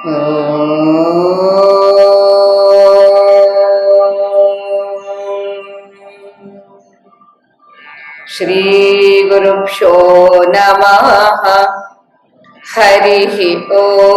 श्री गुरुभ्यो नमः। हरिः ओम्।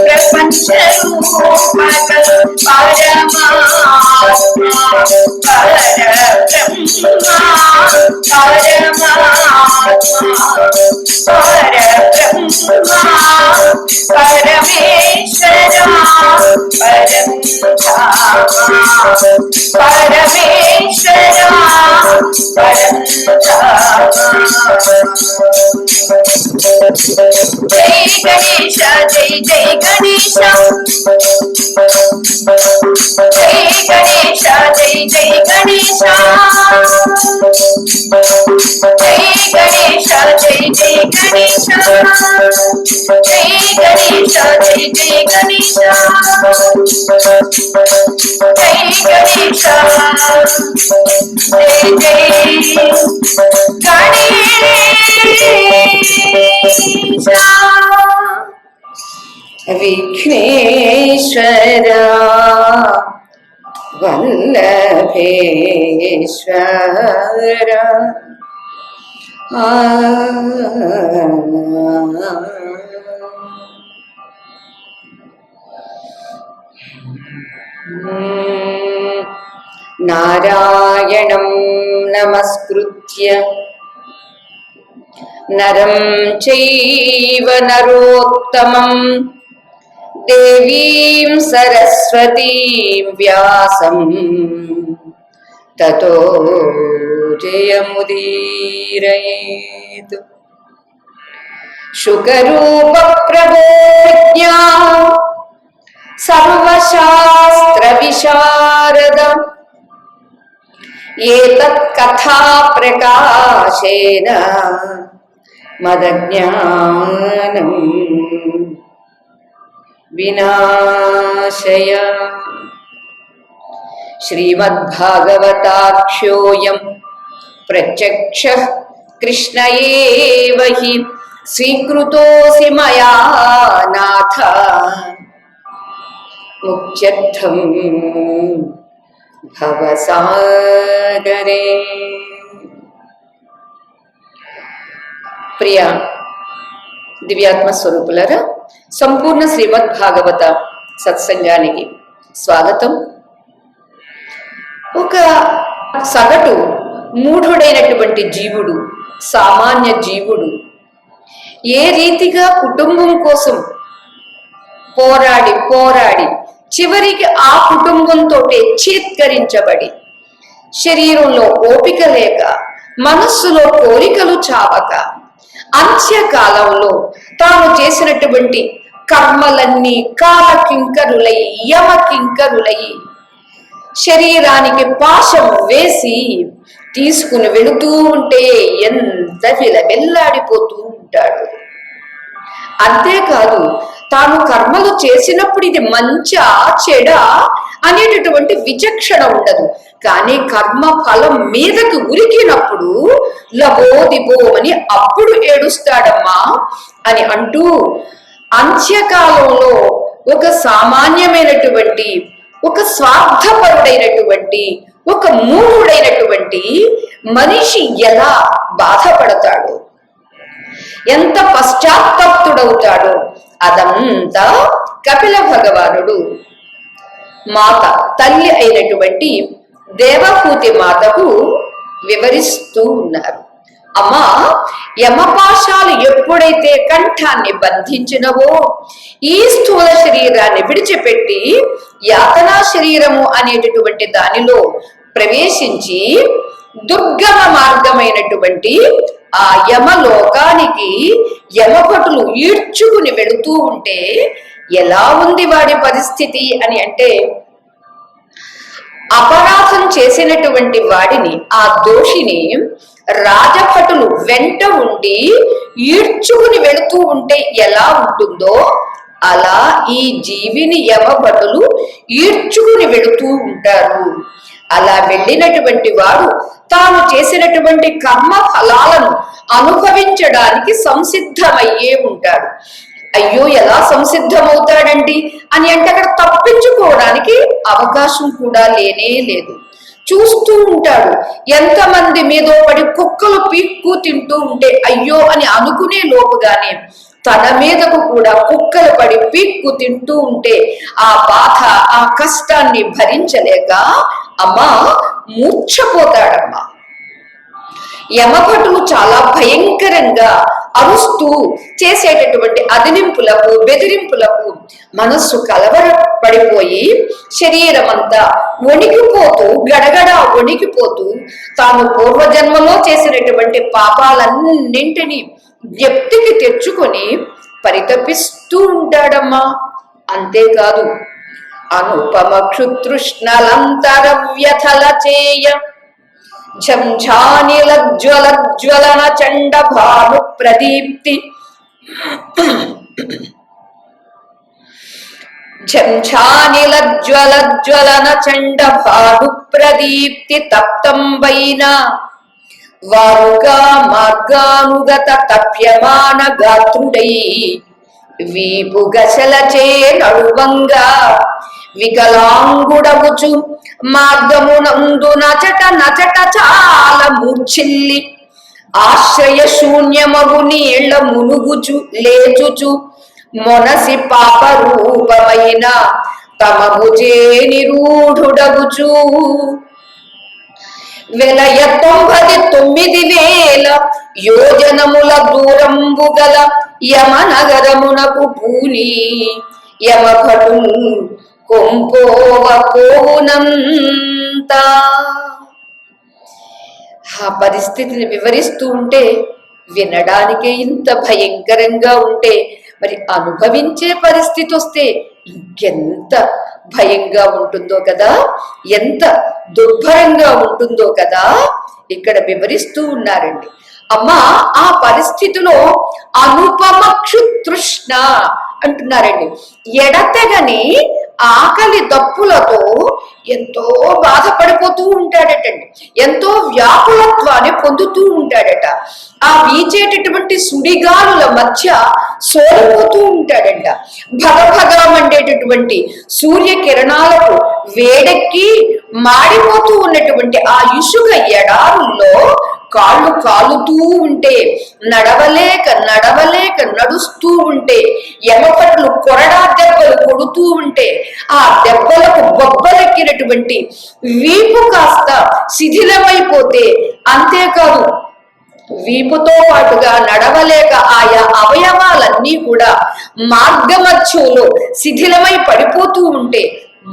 ప్రపంచ పరమాత్మ పరమేశ్వర జై గణేశ జై జై గణేశ జై గణేశ జై జై గణేశ జై గణేశ జై జై గణేశ జై గణేశ జై జై గణేశ జై గణేశ జై జై గణేశ విఘ్నేశ్వర వల్లభేశ్వర నారాయణం నమస్కృత్య నరం చైవ నరోత్తమం దేవీం సరస్వతీం వ్యాసం తతో జయముదీరయేత్. శుకరూప ప్రబోధ్యా సర్వశాస్త్ర విశారద ఏతత్ కథా ప్రకాశేన మదజ్ఞానం వినాశయ. శ్రీమద్భాగవతాఖ్యోయం ప్రత్యక్షః కృష్ణ ఏవ హి స్వీకృతోసి మయా నాథ ముఖ్యర్థం భవసాగరే. ప్రియ దివ్యాత్మ స్వరూపులరా, సంపూర్ణ శ్రీమద్ భాగవత సత్సంగానికి స్వాగతం. ఒక సగటు మూఢుడైనటువంటి జీవుడు, సామాన్య జీవుడు ఏ రీతిగా కుటుంబం కోసం పోరాడి పోరాడి చివరికి ఆ కుటుంబంతో చేత్కరించబడి శరీరంలో ఓపిక లేక మనస్సులో కోరికలు చావక అంత్యకాలంలో తాను చేసినటువంటి కర్మలన్నీ కాలకింకరులై యమకింకరులై శరీరానికి పాశం వేసి తీసుకుని వెళుతూ ఉంటే ఎంత విలవెల్లాడిపోతూ ఉంటాడు. అంతేకాదు, తాను కర్మలు చేసినప్పుడు ఇది మంచా చెడా అనేటటువంటి విచక్షణ ఉండదు. కానీ కర్మ ఫలం మీదకు ఉరికినప్పుడు లబోదిబోమని అప్పుడు ఏడుస్తాడమ్మా అని అంటూ అంత్యకాలంలో ఒక సామాన్యమైనటువంటి, ఒక స్వార్థపరుడైనటువంటి, ఒక మూఢుడైనటువంటి మనిషి ఎలా బాధపడతాడు, ఎంత పశ్చాత్తప్తుడవుతాడో అదంతా కపిల భగవానుడు మాత, తల్లి అయినటువంటి దేవహూతి మాతకు వివరిస్తూ ఉన్నారు. అమ్మా, యమపాశాలు ఎప్పుడైతే కంఠాన్ని బంధించినవో ఈ స్థూల శరీరాన్ని విడిచిపెట్టి యాతనా శరీరము అనేటటువంటి దానిలో ప్రవేశించి దుర్గమ మార్గమైనటువంటి ఆ యమలోకానికి యమభటులు ఈడ్చుకుని వెళుతూ ఉంటే ఎలా ఉంది వాడి పరిస్థితి అని అంటే, అపరాధం చేసినటువంటి వాడిని, ఆ దోషిని రాజభటులు వెంట ఉండి ఈడ్చుకుని వెళుతూ ఉంటే ఎలా ఉంటుందో అలా ఈ జీవిని యమభటులు ఈడ్చుకుని వెళుతూ ఉంటారు. అలా వెళ్ళినటువంటి వాడు తాను చేసినటువంటి కర్మ ఫలాలను అనుభవించడానికి సంసిద్ధమయ్యే ఉంటాడు. అయ్యో, ఎలా సంసిద్ధమవుతాడండి అని అంటే అక్కడ తప్పించుకోవడానికి అవకాశం కూడా లేనే లేదు. చూస్తూ ఉంటాడు, ఎంతమంది మీదో పడి కుక్కలు పీక్కు తింటూ ఉంటే అయ్యో అని అనుకునే లోపుగానే తన మీదకు కూడా కుక్కలు పడి పీక్కు తింటూ ఉంటే ఆ బాధ, ఆ కష్టాన్ని భరించలేక అమ్మా మూర్ఛపోతాడమ్మా. యమభటులు చాలా భయంకరంగా అరుస్తూ చేసేటటువంటి అదిలింపులకు, బెదిరింపులకు మనస్సు కలవరపడిపోయి శరీరం అంతా వణికిపోతూ, గడగడ వణికిపోతూ తాను పూర్వజన్మలో చేసినటువంటి పాపాలన్నింటినీ జ్ఞప్తికి తెచ్చుకొని పరితపిస్తూ ఉంటాడమ్మా. అంతేకాదు అనుపమ క్షుతృష్ణలంతర వ్యథల చేయ ఝంఝానిలజ్వలజ్వలన చండ భాను ప్రదీప్తి ఝంఝానిలజ్వలజ్వలన చండ భాను ప్రదీప్తి తప్తంబైన వారుగా మార్గానుగత తప్యమాన గాత్రుడై వీపు గసలచే నడువంగా వికలాంగుడగుచు మార్గమునందు నచట నచట చాలా మూర్ఛిల్లి ఆశ్రయ శూన్యమగు నీళ్ల మునుగుచు లేచుచు మొనసి పాప రూపమైన తమ భుజే నిరూఢుడగుచు వెలయ 99,000 యోజనముల దూరంబు గల యమనగరమునకు పూని యమభటు కొంపోవ పోవునంత. ఆ పరిస్థితిని వివరిస్తూ ఉంటే వినడానికే ఇంత భయంకరంగా ఉంటే మరి అనుభవించే పరిస్థితి వస్తే ఇంకెంత భయంగా ఉంటుందో కదా, ఎంత దుర్భరంగా ఉంటుందో కదా ఇక్కడ వివరిస్తూ ఉన్నారండి. అమ్మా ఆ పరిస్థితిలో అనుపమ క్షుతృష్ణ అంటున్నారండి. ఎడతెగని ఆకలి దప్పులతో ఎంతో బాధపడిపోతూ ఉంటాడటండి, ఎంతో వ్యాకులత్వాన్ని పొందుతూ ఉంటాడట. ఆ వీచేటటువంటి సుడిగాలుల మధ్య సోలిపోతూ ఉంటాడంట. భగభగ మండేటటువంటి సూర్యకిరణాలకు వేడెక్కి మాడిపోతూ ఉన్నటువంటి ఆ ఇసుక ఎడారుల్లో కాళ్ళు కాలుతూ ఉంటే, నడవలేక నడవలేక నడుస్తూ ఉంటే, యమపట్లు కొరడా దెబ్బలు కొడుతూ ఉంటే ఆ దెబ్బలకు బొబ్బలెక్కినటువంటి వీపు కాస్త శిథిలమైపోతే, అంతేకాదు వీపుతో పాటుగా నడవలేక ఆయా అవయవాలన్నీ కూడా మార్గమధ్యంలో శిథిలమై పడిపోతూ ఉంటే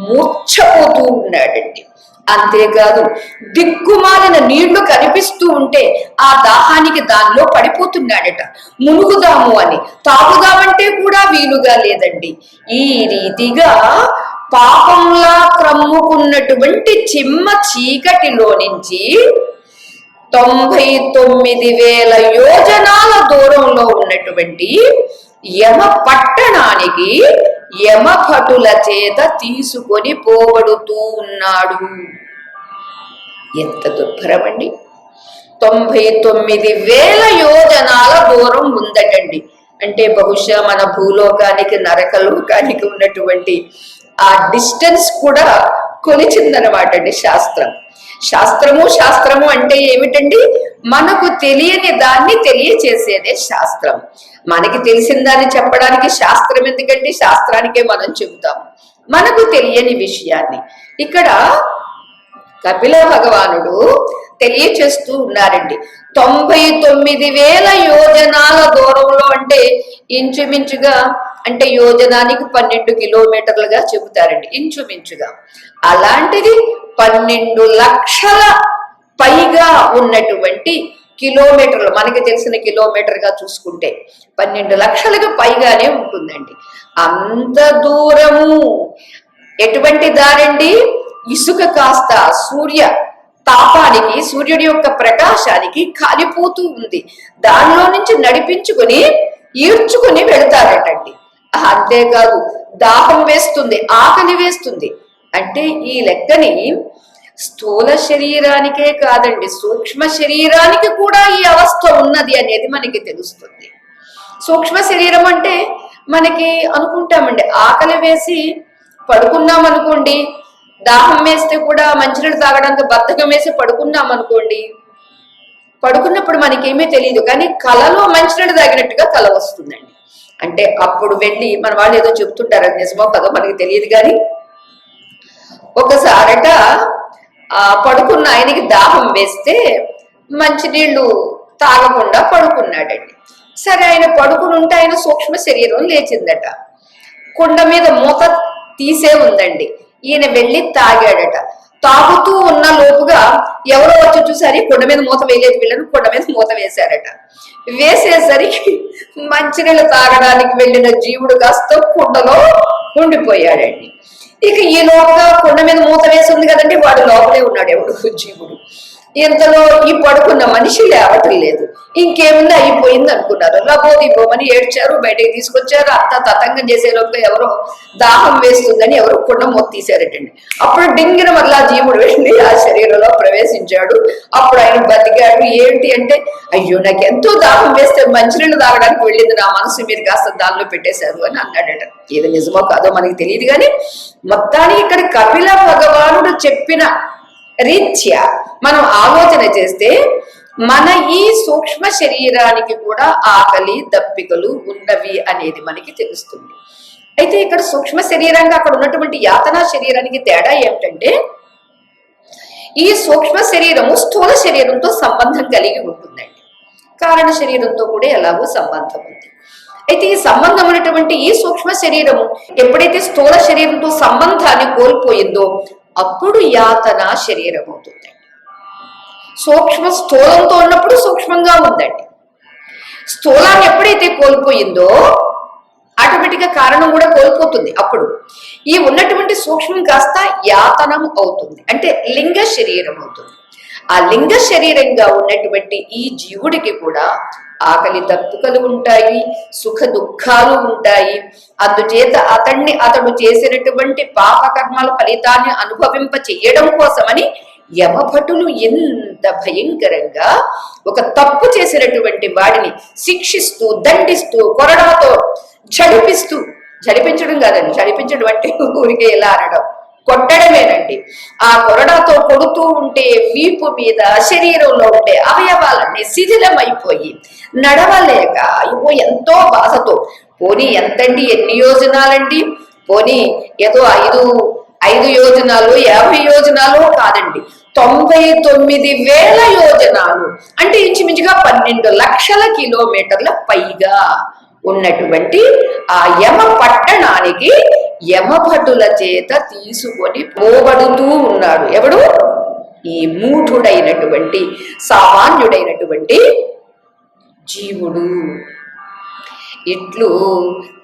మూర్ఛపోతూ ఉన్నాడండి. అంతేకాదు దిక్కుమాలిన నీళ్లు కనిపిస్తూ ఉంటే ఆ దాహానికి దానిలో పడిపోతున్నాడట. మునుగుదాము అని తాగుదామంటే కూడా వీలుగా లేదండి. ఈ రీతిగా పాపంలా క్రమ్ముకున్నటువంటి చిమ్మ చీకటిలో నుంచి 99,000 యోజనాల దూరంలో ఉన్నటువంటి యమ పట్టణానికి యమభటుల చేత తీసుకొని పోబడుతూ ఉన్నాడు. ఎంత దుర్భరమండి! 99,000 యోజనాల దూరం ఉందటండి. అంటే బహుశా మన భూలోకానికి నరకలోకానికి ఉన్నటువంటి ఆ డిస్టెన్స్ కూడా కొలిచిందనమాట అండి శాస్త్రం. శాస్త్రము అంటే ఏమిటండి? మనకు తెలియని దాన్ని తెలియచేసేదే శాస్త్రం. మనకి తెలిసిన దాన్ని చెప్పడానికి శాస్త్రం ఎందుకంటే శాస్త్రానికే మనం చెబుతాం మనకు తెలియని విషయాన్ని. ఇక్కడ కపిల భగవానుడు తెలియచేస్తూ ఉన్నారండి. 99,000 యోజనాల దూరంలో అంటే ఇంచుమించుగా, అంటే యోజనానికి 12 కిలోమీటర్లుగా చెబుతారండి ఇంచుమించుగా. అలాంటిది 12 లక్షల పైగా ఉన్నటువంటి కిలోమీటర్లు, మనకి తెలిసిన కిలోమీటర్గా చూసుకుంటే 12 లక్షలకు పైగానే ఉంటుందండి. అంత దూరము ఎటువంటి దారండి? ఇసుక కాస్త సూర్య తాపానికి, సూర్యుడి యొక్క ప్రకాశానికి కాలిపోతూ ఉంది. దానిలో నుంచి నడిపించుకొని ఈడ్చుకుని వెళ్తారటండి. అంతేకాదు దాహం వేస్తుంది, ఆకలి వేస్తుంది. అంటే ఈ లెక్కని స్థూల శరీరానికే కాదండి, సూక్ష్మ శరీరానికి కూడా ఈ అవస్థ ఉన్నది అనేది మనకి తెలుస్తుంది. సూక్ష్మ శరీరం అంటే మనకి అనుకుంటామండి, ఆకలి వేసి పడుకున్నాం అనుకోండి, దాహం వేస్తే కూడా మంచినీళ్ళు తాగడానికి బద్ధకం వేసి పడుకున్నాం అనుకోండి, పడుకున్నప్పుడు మనకేమీ తెలియదు, కానీ కలలో మంచినీళ్ళు తాగినట్టుగా కల వస్తుందండి. అంటే అప్పుడు వెళ్ళి మన వాళ్ళు ఏదో చెప్తుంటారు, అది నిజమో కదో మనకి తెలియదు కానీ, ఒకసారట పడుకున్న ఆయనకి దాహం వేస్తే మంచినీళ్లు తాగకుండా పడుకున్నాడండి. సరే, ఆయన పడుకుని ఉంటే ఆయన సూక్ష్మ శరీరం లేచిందట. కుండ మీద మూత తీసే ఉందండి. ఈయన వెళ్ళి తాగాడట. తాగుతూ ఉన్న లోపుగా ఎవరో వచ్చి చూసారి కుండ మీద మూత వేయలేదు, వీళ్ళని కుండ మీద మూత వేశారట. వేసేసరికి మంచినీళ్ళు తాగడానికి వెళ్ళిన జీవుడు కాస్త కుండలో ఉండిపోయాడండి. ఇక ఈ లోపుగా కుండ మీద మూత వేసి ఉంది కదండి, వాడు లోపలే ఉన్నాడు ఎవడు జీవుడు. ఇంతలో ఈ పడుకున్న మనిషి లేవటం లేదు. ఇంకేముంది, అయిపోయింది అనుకున్నారు. లబోదిబోమని ఏడ్చారు, బయటకు తీసుకొచ్చారు. అంతా తతంగం చేసే లోపల ఎవరో దాహం వేస్తుందని ఎవరో కుండ మూత తీశారటండి. అప్పుడు డింగిన మళ్ళా జీవుడు వెళ్ళి ఆ శరీరంలో ప్రవేశించాడు. అప్పుడు ఆయన బతికాడు. ఏంటి అంటే, అయ్యో నాకు ఎంతో దాహం వేస్తే మంచినీళ్ళు తాగడానికి వెళ్ళింది, నా మనసు మీరు కాస్త దానిలో పెట్టేశారు అని అన్నాడట. ఇది నిజమో కాదో మనకి తెలియదు కానీ, మొత్తానికి ఇక్కడ కపిల భగవానుడు చెప్పిన రీత్యా మనం ఆలోచన చేస్తే మన ఈ సూక్ష్మ శరీరానికి కూడా ఆకలి దప్పికలు ఉన్నవి అనేది మనకి తెలుస్తుంది. అయితే ఇక్కడ సూక్ష్మ శరీరంగా అక్కడ ఉన్నటువంటి యాతనా శరీరానికి తేడా ఏమిటంటే, ఈ సూక్ష్మ శరీరము స్థూల శరీరంతో సంబంధం కలిగి ఉంటుందండి. కారణ శరీరంతో కూడా ఎలాగో సంబంధం ఉంది. అయితే ఈ సంబంధం ఉన్నటువంటి ఈ సూక్ష్మ శరీరము ఎప్పుడైతే స్థూల శరీరంతో సంబంధాన్ని కోల్పోయిందో అప్పుడు యాతన శరీరం అవుతుందండి. స్థూలంతో ఉన్నప్పుడు సూక్ష్మంగా ఉందండి. స్థూలాన్ని ఎప్పుడైతే కోల్పోయిందో ఆటోమేటిక్ గా కారణం కూడా కోల్పోతుంది. అప్పుడు ఈ ఉన్నటువంటి సూక్ష్మం కాస్త యాతనం అవుతుంది, అంటే లింగ శరీరం అవుతుంది. ఆ లింగ శరీరంగా ఉన్నటువంటి ఈ జీవుడికి కూడా ఆకలి దప్పుకలు ఉంటాయి, సుఖ దుఃఖాలు ఉంటాయి. అందుచేత అతడు చేసినటువంటి పాపకర్మల ఫలితాన్ని అనుభవింప చెయ్యడం కోసమని యమభటులు ఎంత భయంకరంగా ఒక తప్పు చేసినటువంటి వాడిని శిక్షిస్తూ, దండిస్తూ, కొరడాతో జడిపించడం కాదండి, జడిపించడం అంటే ఊరికే ఎలా అనడం, కొట్టడమేనండి. ఆ కొరడాతో కొడుతూ ఉంటే వీపు మీద శరీరంలో ఉండే అవయవాలన్నీ శిథిలమైపోయి నడవలేక ఎంతో బాధతో, పోనీ ఎంతండి, ఎన్ని యోజనాలండి, పోనీ ఏదో 5 యోజనాలు 50 యోజనాలు కాదండి, 99,000 యోజనాలు, అంటే ఇంచుమించుగా 12 లక్షల కిలోమీటర్ల పైగా ఉన్నటువంటి ఆ యమ పట్టణానికి యమభటుల చేత తీసుకొని పోబడుతూ ఉన్నాడు. ఎవడు? ఈ మూఢుడైనటువంటి సామాన్యుడైనటువంటి జీవుడు. ఇట్లు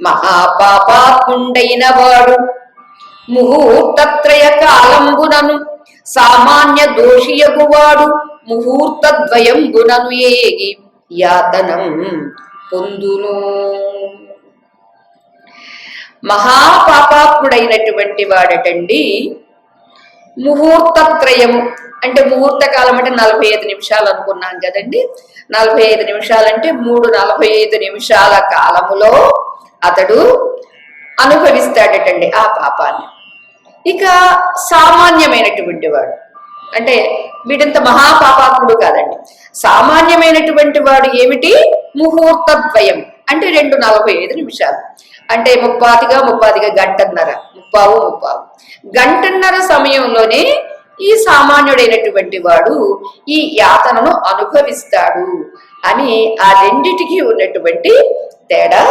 మహాపాపాత్ముండైన వాడు ముహూర్తత్రయ కాలంబునను సామాన్య దోషియగువాడు ముహూర్తద్వయంబునను ఏగి యాతనం పొందును. మహాపాపాత్ముడైనటువంటి వాడటండి ముహూర్తత్రయము అంటే, ముహూర్త కాలం అంటే 45 నిమిషాలు అనుకున్నాం కదండి. 45 నిమిషాలంటే 3:45 నిమిషాల కాలములో అతడు అనుభవిస్తాడటండి ఆ పాపాన్ని. ఇక సామాన్యమైనటువంటి వాడు అంటే వీడంత మహాపాపాత్ముడు కాదండి, సామాన్యమైనటువంటి వాడు ఏమిటి? ముహూర్తద్వయం అంటే 2:45 నిమిషాలు, అంటే ముప్పాతిగా గంటన్నర, ముప్పావు గంటన్నర సమయంలోనే ఈ సామాన్యుడైనటువంటి వాడు ఈ యాతనను అనుభవిస్తాడు అని ఆ రెండిటికి ఉన్నటువంటి తేడా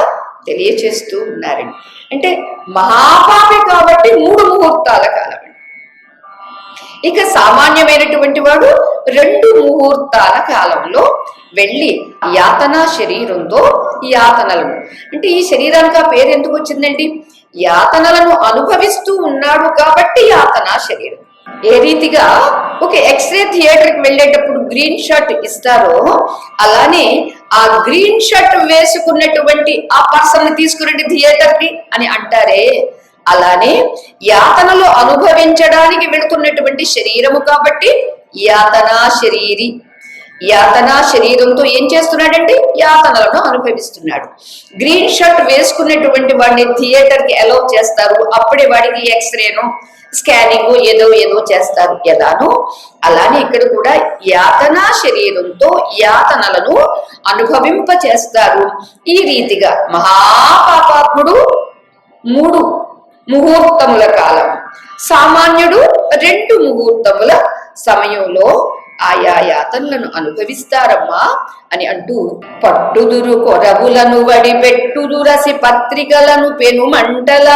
తెలియచేస్తూ ఉన్నారండి. అంటే మహాపాపి కాబట్టి 3 ముహూర్తాల కాలం. ఇక సామాన్యమైనటువంటి వాడు 2 ముహూర్తాల కాలంలో వెళ్ళి యాతనా శరీరంతో యాతనలను, అంటే ఈ శరీరానికి ఆ పేరు ఎందుకు వచ్చిందండి? యాతనలను అనుభవిస్తూ ఉన్నాడు కాబట్టి యాతనా శరీరం. ఏ రీతిగా ఒక ఎక్స్రే థియేటర్కి వెళ్ళేటప్పుడు గ్రీన్ షర్ట్ ఇస్తారో, అలానే ఆ గ్రీన్ షర్ట్ వేసుకున్నటువంటి ఆ పర్సన్ తీసుకురండి థియేటర్కి అని అంటారే, అలానే యాతనలు అనుభవించడానికి వెళుతున్నటువంటి శరీరము కాబట్టి యాతనా శరీరి. యాతనా శరీరంతో ఏం చేస్తున్నాడంటే యాతనలను అనుభవిస్తున్నాడు. గ్రీన్ షర్ట్ వేసుకున్నటువంటి వాడిని థియేటర్ కి అలౌ చేస్తారు, అప్పుడే వాడికి ఎక్స్రేను స్కానింగ్ ఏదో ఏదో చేస్తారు. ఎలానో అలానే ఇక్కడ కూడా యాతనా శరీరంతో యాతనలను అనుభవింప చేస్తారు. ఈ రీతిగా మహాపాపాత్ముడు 3 ముహూర్తముల కాలం, సామాన్యుడు 2 ముహూర్తముల సమయంలో ఆయా యాతనలను అనుభవిస్తారమ్మా అని అంటూ, పట్టుదురు కొరవులను వడిపెట్టుదు రసి పత్రికలను పెనుమంటల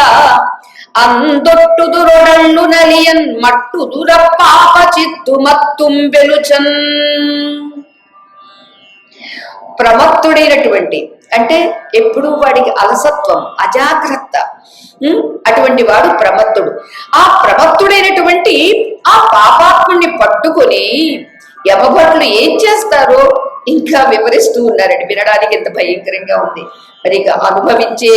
అందొట్టుదురొడళ్ళు నలియన్ మట్టుదుర పాప చిత్తు మత్తుం వెలుచన్. ప్రమత్తుడైనటువంటి అంటే ఎప్పుడు వాడికి అలసత్వం, అజాగ్రత్త, అటువంటి వాడు ప్రమత్తుడు. ఆ ప్రమత్తుడైనటువంటి ఆ పాపాత్ముని పట్టుకొని యమభటులు ఏం చేస్తారో ఇంకా వివరిస్తూ ఉన్నారండి. వినడానికి ఎంత భయంకరంగా ఉంది. మరి ఇక అనుభవించే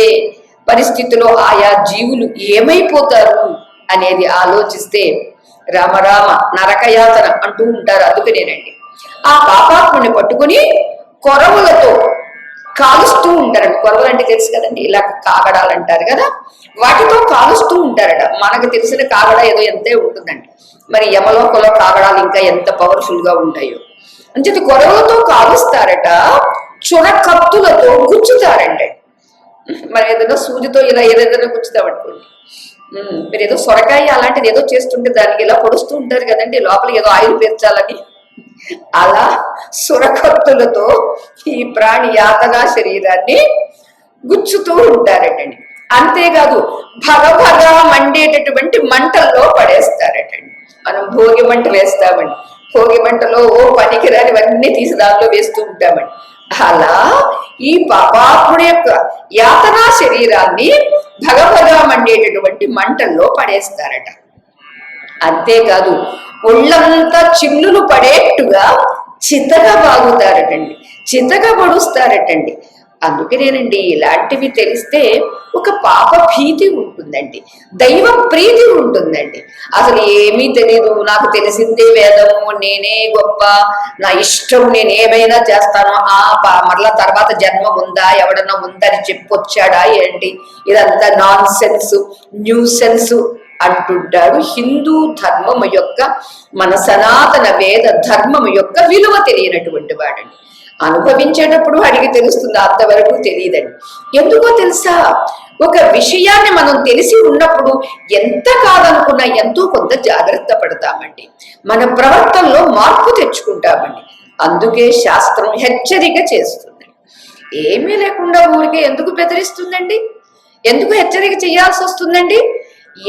పరిస్థితిలో ఆయా జీవులు ఏమైపోతారు అనేది ఆలోచిస్తే రామరామ నరకయాతన అంటూ ఉంటారు. అందుకనేనండి ఆ పాపాత్ముని పట్టుకుని కొరవులతో కాలుస్తూ ఉంటారండి. కొరవలు అంటే తెలుసు కదండి, ఇలా కాగడాలు అంటారు కదా, వాటితో కాలుస్తూ ఉంటారట. మనకు తెలిసిన కాగడ ఏదో ఎంతే ఉంటుందండి, మరి యమలోకంలో కాగడాలు ఇంకా ఎంత పవర్ఫుల్ గా ఉంటాయో. అంచేత కొరవలతో కాలుస్తారట, చురకత్తులతో గుచ్చుతారండి. మరి ఏదైనా సూదితో ఇలా ఏదైనా గుచ్చుతామనుకోండి, మీరు ఏదో సొరకాయ అలాంటిది ఏదో చేస్తుంటే దానికి ఇలా పొడుస్తూ ఉంటారు కదండి, లోపల ఏదో ఆయిల్ పేర్చాలని. అలా సురకత్తులతో ఈ ప్రాణి యాతనా శరీరాన్ని గుచ్చుతూ ఉంటారటండి. అంతేకాదు భగభగా మండేటటువంటి మంటల్లో పడేస్తారటండి. మనం భోగి మంట వేస్తామండి, భోగి మంటలో పనికిరానివన్నీ తీసి దానిలో వేస్తూ ఉంటామండి. అలా ఈ పాపాత్ముడి యొక్క యాతనా శరీరాన్ని భగభగా మండేటటువంటి మంటల్లో పడేస్తారట. అంతేకాదు ఒళ్ళంతా చిల్లులు పడేట్టుగా చితగా బాగుతారటండి, చితగా పడుస్తారటండి. అందుకనేనండి ఇలాంటివి తెలిస్తే ఒక పాప భీతి ఉంటుందండి, దైవ ప్రీతి ఉంటుందండి. అసలు ఏమీ తెలియదు, నాకు తెలిసిందే వేదము, నేనే గొప్ప, నా ఇష్టం, నేను ఏమైనా చేస్తాను, మరలా తర్వాత జన్మ ఉందా, ఎవడన్నా ఉందని చెప్పొచ్చాడా ఏంటి, ఇదంతా నాన్ సెన్స్, న్యూ సెన్స్ అంటుంటాడు. హిందూ ధర్మము యొక్క, మన సనాతన వేద ధర్మము యొక్క విలువ తెలియనటువంటి వాడండి. అనుభవించేటప్పుడు అడిగి తెలుస్తుంది, అంతవరకు తెలియదండి. ఎందుకో తెలుసా, ఒక విషయాన్ని మనం తెలిసి ఉన్నప్పుడు ఎంత కాదనుకున్నా ఎంతో కొంత జాగ్రత్త పడతామండి, మన ప్రవర్తనలో మార్పు తెచ్చుకుంటామండి. అందుకే శాస్త్రం హెచ్చరిక చేస్తుంది. ఏమీ లేకుండా ఊరికే ఎందుకు బెదిరిస్తుందండి, ఎందుకు హెచ్చరిక చేయాల్సి వస్తుందండి?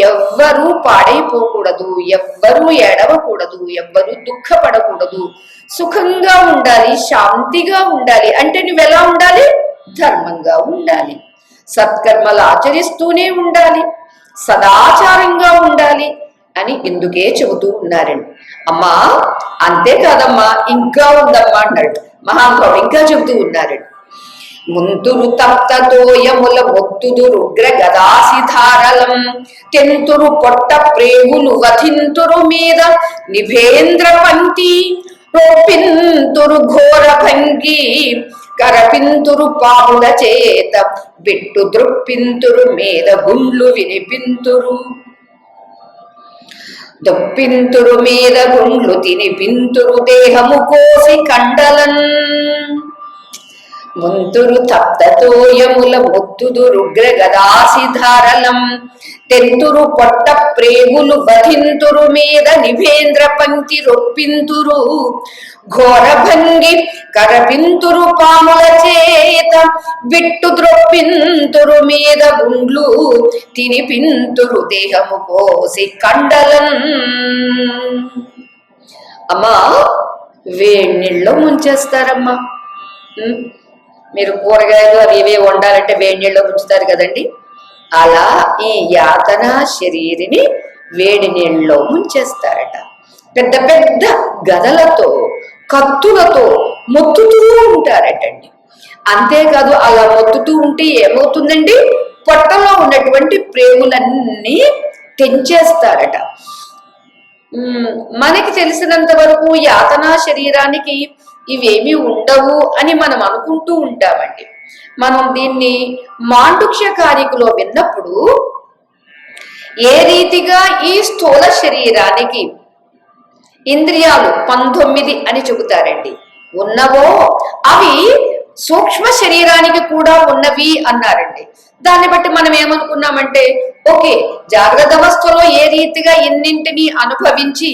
ఎవ్వరూ పాడైపోకూడదు, ఎవ్వరూ ఏడవకూడదు, ఎవ్వరూ దుఃఖపడకూడదు, సుఖంగా ఉండాలి, శాంతిగా ఉండాలి. అంటే నువ్వు ఎలా ఉండాలి? ధర్మంగా ఉండాలి, సత్కర్మలు ఆచరిస్తూనే ఉండాలి, సదాచారంగా ఉండాలి అని ఇందుకే చెబుతూ ఉన్నారండి. అమ్మా అంతేకాదమ్మా ఇంకా ఉందమ్మా అన్నాడు మహానుభావుడు. ఇంకా చెబుతూ ఉన్నారండి. ముంతురు తప్తతోయముల మొత్తుదురు ఉగ్ర గదాసిధారలం తెంతురు పొట్ట ప్రేగులు వధింతురు మీద నిభేంద్ర పంక్తి రొప్పింతురు ఘోర భంగి కరపింతురు పాముల చేత బిట్టు ద్రొప్పింతురు మీద గుండ్లు వినిపింతురు దొప్పింతురు మీద గుండ్లు తినిపింతురు దేహము కోసి కండలన్ ముంతురు తప్తతోయముల ముత్తుదురుగ్ర గదాసిధారలం తెంతురు పొట్ట ప్రేగులు వధింతురు మీద నిభేంద్ర పంక్తి రొప్పింతురు ఘోరభంగి కరపింతురు పాముల చేత బిట్టు ద్రొప్పింతురు మీద గుండ్లు తినిపింతురు దేహము కోసి కండలన్. అమ్మా వేణిళ్ళలో ముంచేస్తారమ్మా. మీరు కూరగాయలు అవి ఇవే వండాలంటే వేడి నీళ్ళలో ఉంచుతారు కదండి, అలా ఈ యాతన శరీరిని వేడి నీళ్ళలో ముంచేస్తారట. పెద్ద పెద్ద గదలతో కత్తులతో మొత్తుతూ ఉంటారటండి. అంతేకాదు అలా మొత్తుతూ ఉంటే ఏమవుతుందండి, పొట్టలో ఉన్నటువంటి ప్రేగులన్నీ తెంచేస్తారట. మనకి తెలిసినంత వరకు యాతనా శరీరానికి ఇవేమీ ఉండవు అని మనం అనుకుంటూ ఉంటామండి. మనం దీన్ని మాండుక్య కారికలో విన్నప్పుడు ఏ రీతిగా ఈ స్థూల శరీరానికి ఇంద్రియాలు 19 అని చెబుతారండి, ఉన్నవో అవి సూక్ష్మ శరీరానికి కూడా ఉన్నవి అన్నారండి. దాన్ని బట్టి మనం ఏమనుకున్నామంటే, ఓకే, జాగ్రత్త అవస్థలో ఏ రీతిగా ఎన్నింటినీ అనుభవించి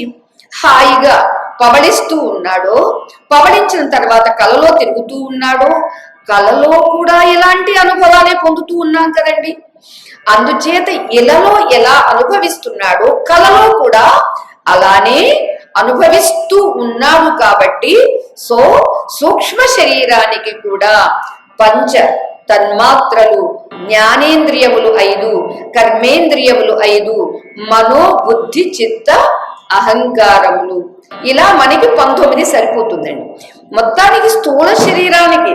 హాయిగా పవళిస్తూ ఉన్నాడో, పవళించిన తర్వాత కలలో తిరుగుతూ ఉన్నాడో, కలలో కూడా ఇలాంటి అనుభవాలే పొందుతూ ఉన్నాం కదండి. అందుచేత ఇలలో ఎలా అనుభవిస్తున్నాడో కలలో కూడా అలానే అనుభవిస్తూ ఉన్నాడు. కాబట్టి సూక్ష్మ శరీరానికి కూడా పంచ తన్మాత్రలు, జ్ఞానేంద్రియములు 5, కర్మేంద్రియములు 5, మనో బుద్ధి చిత్త అహంకారములు, ఇలా మనకి 19 సరిపోతుందండి. మొత్తానికి స్థూల శరీరానికి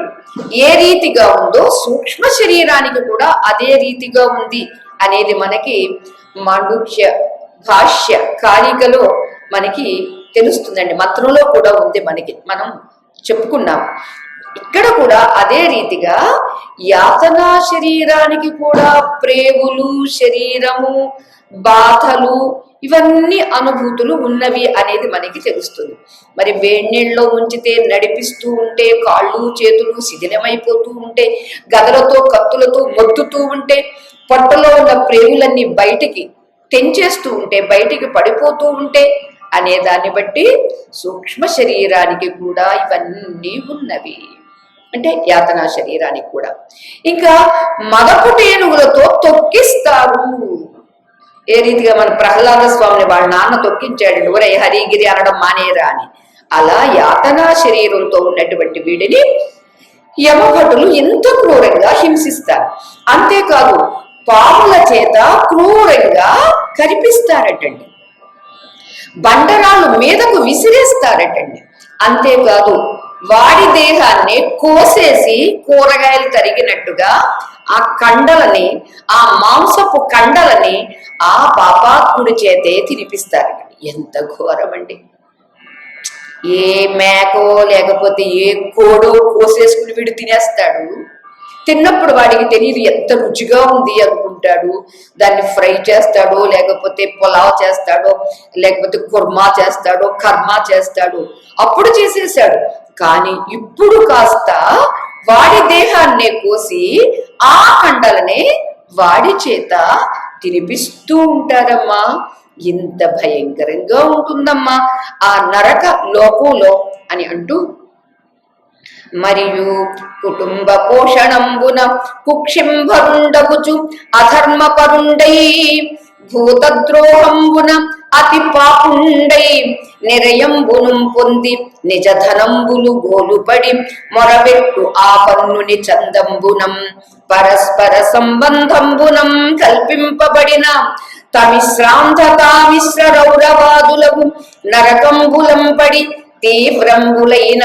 ఏ రీతిగా ఉందో సూక్ష్మ శరీరానికి కూడా అదే రీతిగా ఉంది అనేది మనకి మాండుక్య భాష్య కారికలో మనకి తెలుస్తుందండి. మంత్రంలో కూడా ఉంది, మనం చెప్పుకున్నాం. ఇక్కడ కూడా అదే రీతిగా యాతనా శరీరానికి కూడా ప్రేగులు, శరీరము, బాధలు, ఇవన్నీ అనుభూతులు ఉన్నవి అనేది మనకి తెలుస్తుంది. మరి వేడినీళ్ళలో ఉంచితే నడిపిస్తూ ఉంటే కాళ్ళు చేతులు శిథిలమైపోతూ ఉంటే, గదలతో కత్తులతో మొత్తుతూ ఉంటే, పొట్టలో ఉన్న ప్రేగులన్నీ బయటికి తెంచేస్తూ ఉంటే, బయటికి పడిపోతూ ఉంటే అనే దాన్ని బట్టి సూక్ష్మ శరీరానికి కూడా ఇవన్నీ ఉన్నవి. అంటే యాతనా శరీరానికి కూడా. ఇంకా మదపుటేనుగులతో తొక్కిస్తారు. ఏ రీతిగా మన ప్రహ్లాద స్వామిని వాళ్ళ నాన్న తొక్కించాడు, ఒరే హరిగిరి అనడం మానేరా అని. అలా యాతనా శరీరంతో ఉన్నటువంటి వీడిని యమభటులు ఎంత క్రూరంగా హింసిస్తారు. అంతేకాదు పాముల చేత క్రూరంగా కరిపిస్తారటండి, బండరాళ్ళు మీదకు విసిరేస్తారటండి. అంతేకాదు వాడి దేహాన్ని కోసేసి కూరగాయలు తరిగినట్టుగా ఆ కండలని, ఆ మాంసపు కండలని ఆ పాపాత్ముడి చేతే తినిపిస్తారట. ఎంత ఘోరమండి! ఏ మేకో లేకపోతే ఏ కోడో కోసేసుకుని వీడు తినేస్తాడు. తిన్నప్పుడు వాడికి తెలియదు ఎంత రుచిగా ఉంది అనుకుంటాడు. దాన్ని ఫ్రై చేస్తాడో, లేకపోతే పులావ్ చేస్తాడో, లేకపోతే కుర్మా చేస్తాడో, కర్మా చేస్తాడో, అప్పుడు చేసేసాడు. కానీ ఇప్పుడు కాస్త వాడి దేహాన్నే కోసి ఆ కండలనే వాడి చేత తినిపిస్తూ ఉంటారమ్మా. ఇంత భయంకరంగా ఉంటుందమ్మా ఆ నరక లోకంలో అని అంటూ, మరియు కుటుంబ పోషణంబున కుక్షింభరుండగుచు అధర్మపరుండై, భూతద్రోహంబున అతి పాపుండై, నిరయంబును పొంది నిజధనంబులు గోలుపడి మొరబెట్టు ఆ పన్నుని చందంబునం, పరస్పర సంబంధంబునం కల్పింపబడిన తమిశ్రాంతతామిశ్ర రౌరవాదులకు నరకంబులంపడి తీవ్రంబులైన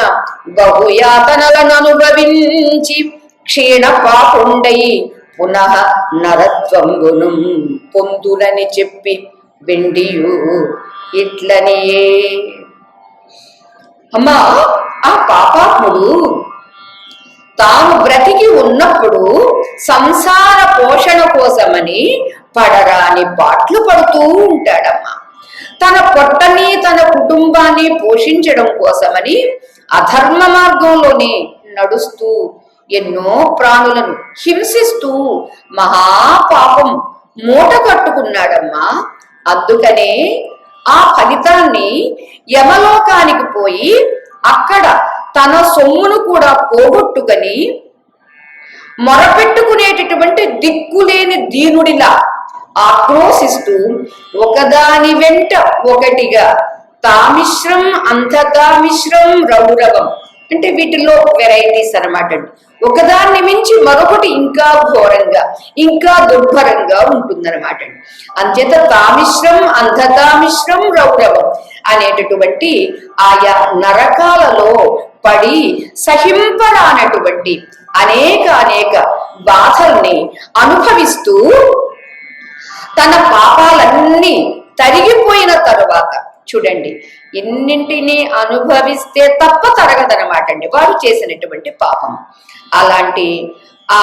బహుయాతనలను అనుభవించి క్షీణ పాపుండై పునః నరత్వంబును పొందులని చెప్పి వెండియు ఇట్లనియే. అమ్మా, ఆ పాపాత్ముడు తాను బ్రతికి ఉన్నప్పుడు సంసార పోషణ కోసమని పడరాని పాట్లు పడుతూ ఉంటాడమ్మా. తన పొట్టని తన కుటుంబాన్ని పోషించడం కోసమని అధర్మ మార్గంలోనే నడుస్తూ ఎన్నో ప్రాణులను హింసిస్తూ మహాపాపం మూట కట్టుకున్నాడమ్మా. అందుకనే ఆ ఫలితాన్ని యమలోకానికి పోయి అక్కడ తన సొమ్మును కూడా పోగొట్టుకొని మొరపెట్టుకునేటటువంటి దిక్కులేని దీనుడిలా ఆక్రోశిస్తూ ఒకదాని వెంట ఒకటిగా తామిశ్రం అంధతామిశ్రం రౌరవం, అంటే వీటిలో వెరైటీస్ అనమాట అండి. ఒకదాన్ని మించి మరొకటి ఇంకా ఘోరంగా, ఇంకా దుర్భరంగా ఉంటుందన్నమాట అండి. అంచేత తామిశ్రం అంధతామిశ్రం రౌరవం అనేటటువంటి ఆయా నరకాలలో పడి సహింపరానటువంటి అనేక బాధల్ని అనుభవిస్తూ తన పాపాలన్నీ తరిగిపోయిన తరువాత, చూడండి, ఇన్నింటినీ అనుభవిస్తే తప్ప తరగదనమాట అండి వారు చేసినటువంటి పాపం. అలాంటి ఆ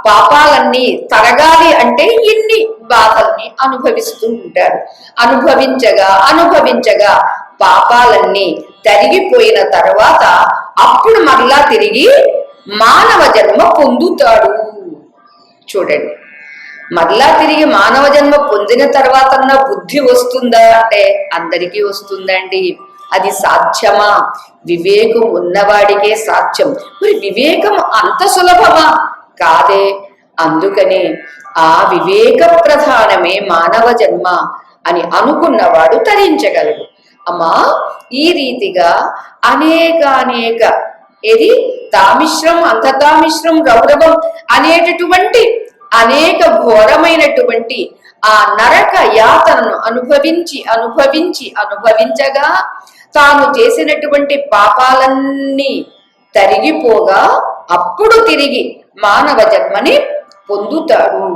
పాపాలన్నీ తరగాలి అంటే ఇన్ని బాధల్ని అనుభవిస్తూ ఉంటారు. అనుభవించగా పాపాలన్నీ తరిగిపోయిన తర్వాత అప్పుడు మరలా తిరిగి మానవ జన్మ పొందుతాడు. చూడండి, మరలా తిరిగి మానవ జన్మ పొందిన తర్వాత బుద్ధి వస్తుందా అంటే అందరికీ వస్తుందండి. అది సాధ్యమా? వివేకం ఉన్నవాడికే సాధ్యం. మరి వివేకం అంత సులభమా? కాదే. అందుకని ఆ వివేక ప్రధానమే మానవ జన్మ అని అనుకున్నవాడు తరించగలడు. అమ్మా, ఈ రీతిగా అనేక ఏది తామిశ్రం అంధతామిశ్రం రౌరవం అనేటటువంటి అనేక ఘోరమైనటువంటి ఆ నరక యాతనను అనుభవించగా తాను చేసినటువంటి పాపాలన్నీ తరిగిపోగా అప్పుడు తిరిగి మానవ జన్మని పొందుతాడు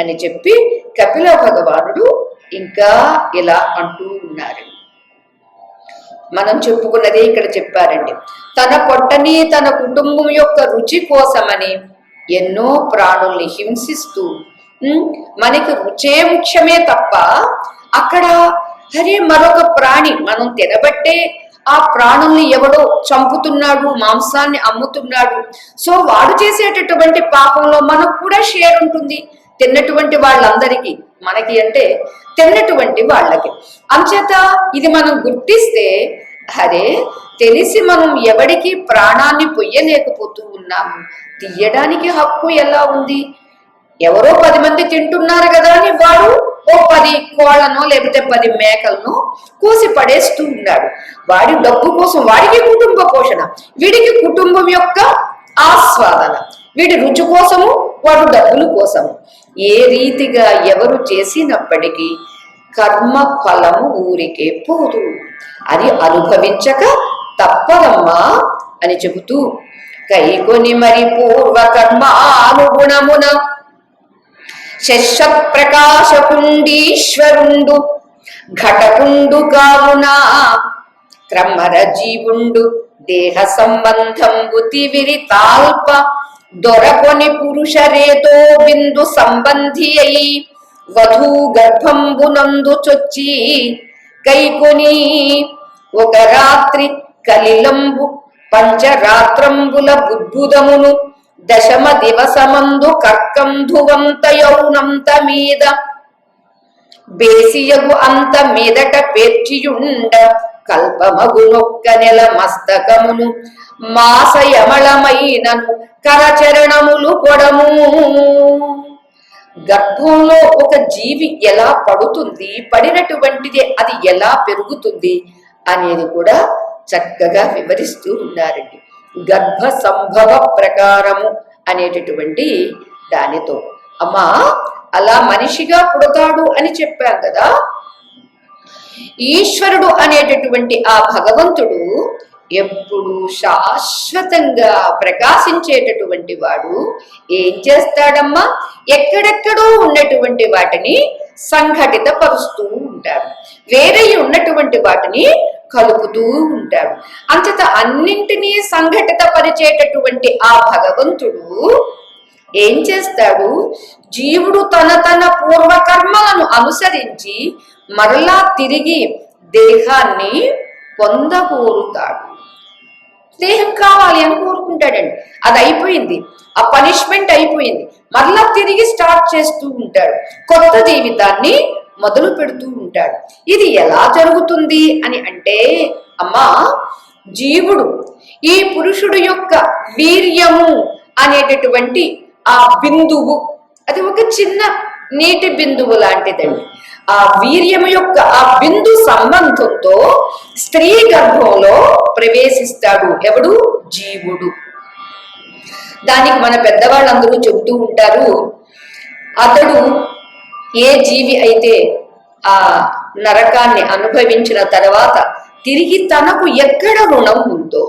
అని చెప్పి కపిల భగవానుడు ఇంకా ఇలా అంటూ ఉన్నారు. మనం చెప్పుకున్నదే ఇక్కడ చెప్పారండి. తన పొట్టని తన కుటుంబం యొక్క రుచి కోసమని ఎన్నో ప్రాణుల్ని హింసిస్తూ మనకి రుచే ముఖ్యమే తప్ప అక్కడ అరే మరొక ప్రాణి మనం తినబట్టే ఆ ప్రాణుల్ని ఎవడో చంపుతున్నాడు, మాంసాన్ని అమ్ముతున్నాడు. సో వాడు చేసేటటువంటి పాపంలో మనకు కూడా షేర్ ఉంటుంది. తిన్నటువంటి వాళ్ళందరికీ, మనకి అంటే తిన్నటువంటి వాళ్ళకి. అంచేత ఇది మనం గుర్తిస్తే అరే తెలిసి మనం ఎవడికి ప్రాణాన్ని పొయ్యలేకపోతూ ఉన్నాము, తీయడానికి హక్కు ఎలా ఉంది? ఎవరో 10 మంది తింటున్నారు కదా అని వాడు ఓ 10 కోళ్లను లేకపోతే 10 మేకలను కోసి పడేస్తూ ఉన్నాడు. వాడి డబ్బు కోసం, వాడికి కుటుంబ పోషణ, వీడికి కుటుంబం యొక్క ఆస్వాదన, వీడి రుచి కోసము, వాడు డబ్బుల కోసము. ఏ రీతిగా ఎవరు చేసినప్పటికీ కర్మ ఫలము ఊరికే పోదు, అది అనుభవించక తప్పదమ్మా అని చెబుతూ కైకొని మరి పూర్వ కర్మ అనుగుణమున శశ ప్రకాశకుండీశ్వరుండు ఘటకుండు కావునా క్రమర జీవుండు దేహ సంబంధంబు తివిరి తాల్ప దొరకొని పురుషరేతో బిందు సంబంధి అయి వధూ గర్భంబునందు చొచ్చి కైకొని ఒక రాత్రి కలిలంబు పంచరాత్రంబుల బుద్భుదమును దశమ దివసమందు కర్కంధువంత యౌనంత మీద బేసియగు అంత మీదట పేర్చియుండ కల్పమగునొక్క నెల మస్తకమును మాసయమళమైనను కరచరణములు కొడము. గర్భంలో ఒక జీవి ఎలా పడుతుంది, పడినటువంటిది అది ఎలా పెరుగుతుంది అనేది కూడా చక్కగా వివరిస్తూ ఉన్నారండి. గర్భ సంభవ ప్రకారము అనేటటువంటి దానితో అమ్మా అలా మనిషిగా పుడతాడు అని చెప్పాం కదా. ఈశ్వరుడు అనేటటువంటి ఆ భగవంతుడు ఎప్పుడు శాశ్వతంగా ప్రకాశించేటటువంటి వాడు. ఏం చేస్తాడమ్మా, ఎక్కడెక్కడో ఉన్నటువంటి వాటిని సంఘటిత పరుస్తూ ఉంటాడు, వేరే ఉన్నటువంటి వాటిని కలుపుతూ ఉంటాడు. అంతట అన్నింటినీ సంఘటిత పరిచేటటువంటి ఆ భగవంతుడు ఏం చేస్తాడు, జీవుడు తన పూర్వకర్మలను అనుసరించి మరలా తిరిగి దేహాన్ని పొందకూరుతాడు. దేహం కావాలి అని కోరుకుంటాడండి. అది అయిపోయింది, ఆ పనిష్మెంట్ అయిపోయింది, మరలా తిరిగి స్టార్ట్ చేస్తూ ఉంటాడు, కొత్త జీవితాన్ని మొదలు పెడుతూ ఉంటాడు. ఇది ఎలా జరుగుతుంది అని అంటే అమ్మా, జీవుడు ఈ పురుషుడు యొక్క వీర్యము అనేటటువంటి ఆ బిందువు, అది ఒక చిన్న నీటి బిందువు లాంటిదండి. ఆ వీర్యము యొక్క ఆ బిందు సంబంధంతో స్త్రీ గర్భంలో ప్రవేశిస్తాడు. ఎవడు? జీవుడు. దానికి మన పెద్దవాళ్ళందరూ చెబుతూ ఉంటారు, అతడు ఏ జీవి అయితే ఆ నరకాన్ని అనుభవించిన తర్వాత తిరిగి తనకు ఎక్కడ రుణం ఉందో